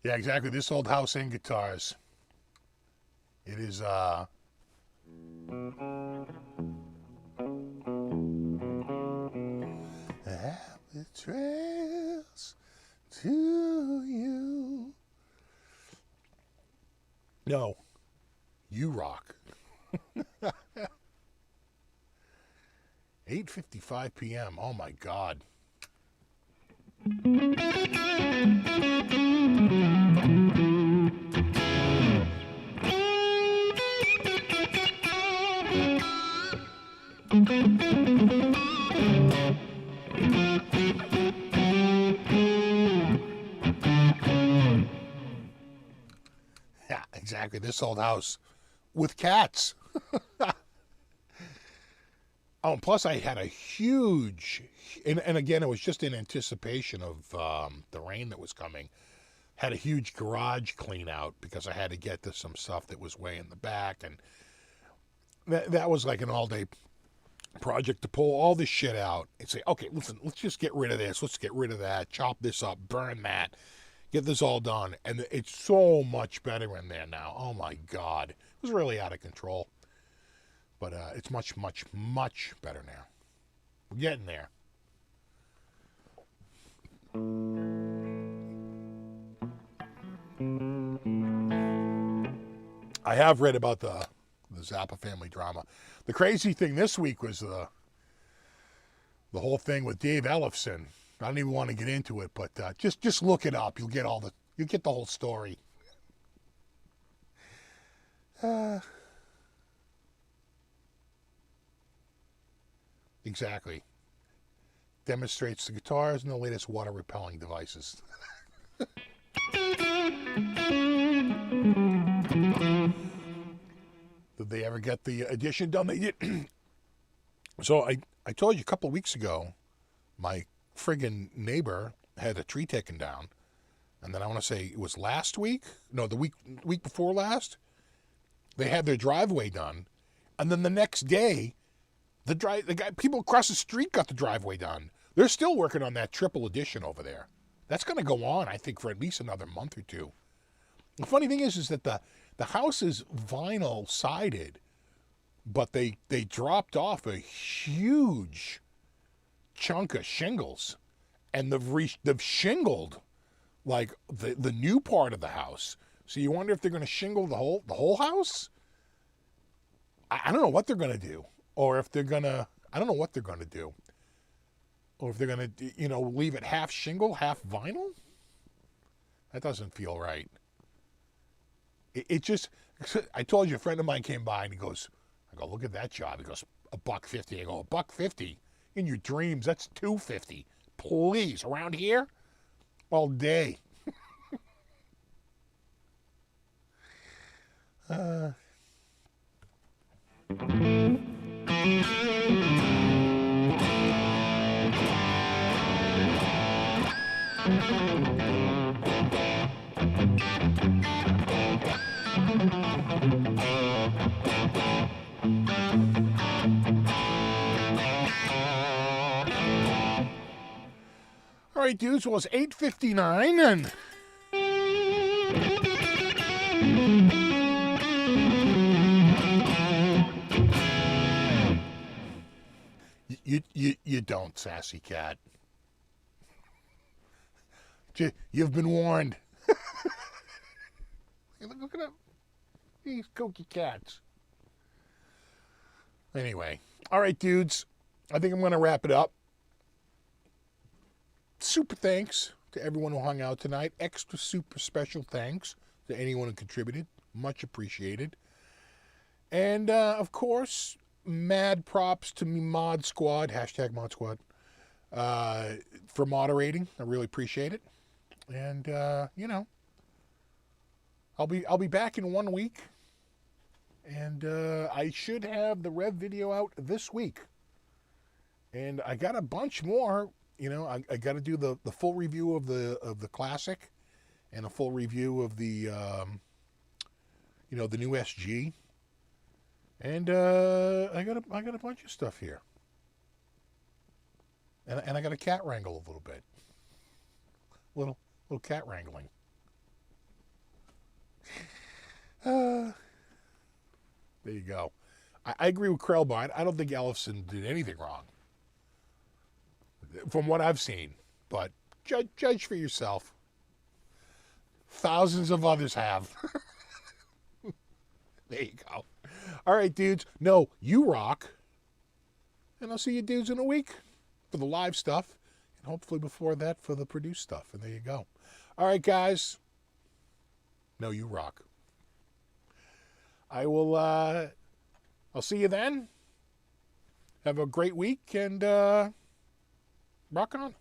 Yeah, exactly. This old house and guitars. It is, happy trails to you. No, you rock. 8:55 p.m. Oh my God. Yeah, exactly. exactly. This old house with cats. Oh, and plus I had a huge, and again, it was just in anticipation of the rain that was coming. Had a huge garage clean out because I had to get to some stuff that was way in the back. And that was like an all-day project to pull all this shit out and say, okay, listen, let's just get rid of this. Let's get rid of that. Chop this up. Burn that. Get this all done. And it's so much better in there now. Oh, my God. It was really out of control. But it's much, much, much better now. We're getting there. I have read about the Zappa family drama. The crazy thing this week was the whole thing with Dave Ellefson. I don't even want to get into it, but just look it up. You'll get the whole story. Exactly. Demonstrates the guitars and the latest water repelling devices. Did they ever get the addition done? They did. So I told you a couple of weeks ago, my friggin' neighbor had a tree taken down. And then I want to say it was last week. No, the week before last. They had their driveway done. And then the next day, people across the street got the driveway done. They're still working on that triple addition over there. That's going to go on, I think, for at least another month or two. The funny thing is that the house is vinyl sided, but they dropped off a huge chunk of shingles, and they've shingled like the new part of the house. So you wonder if they're going to shingle the whole house. I don't know what they're going to do. Or if they're going to, I don't know what they're going to do. Or if they're going to, leave it half shingle, half vinyl. That doesn't feel right. It just, I told you, a friend of mine came by and he goes, I go, look at that job. He goes, $150. I go, $150? In your dreams, that's $250. Please, around here? All day. All right, dudes. Well, it's 8:59 and you don't, sassy cat. You've been warned. Look at these kooky cats. Anyway, all right, dudes. I think I'm going to wrap it up. Super thanks to everyone who hung out tonight. Extra super special thanks to anyone who contributed. Much appreciated. And, of course, mad props to me Mod Squad, hashtag Mod Squad, for moderating. I really appreciate it. And, I'll be back in 1 week. And I should have the Rev video out this week. And I got a bunch more. I got to do the full review of the classic, and a full review of the the new SG, and I got a bunch of stuff here, and I got a cat wrangle a little bit, little cat wrangling. There you go. I agree with Krellbine. I don't think Ellefson did anything wrong, from what I've seen, but judge for yourself. Thousands of others have. There you go. All right, dudes. No, you rock. And I'll see you dudes in a week for the live stuff, and hopefully before that for the produced stuff. And there you go. All right, guys. No, you rock. I'll see you then. Have a great week, and rock on.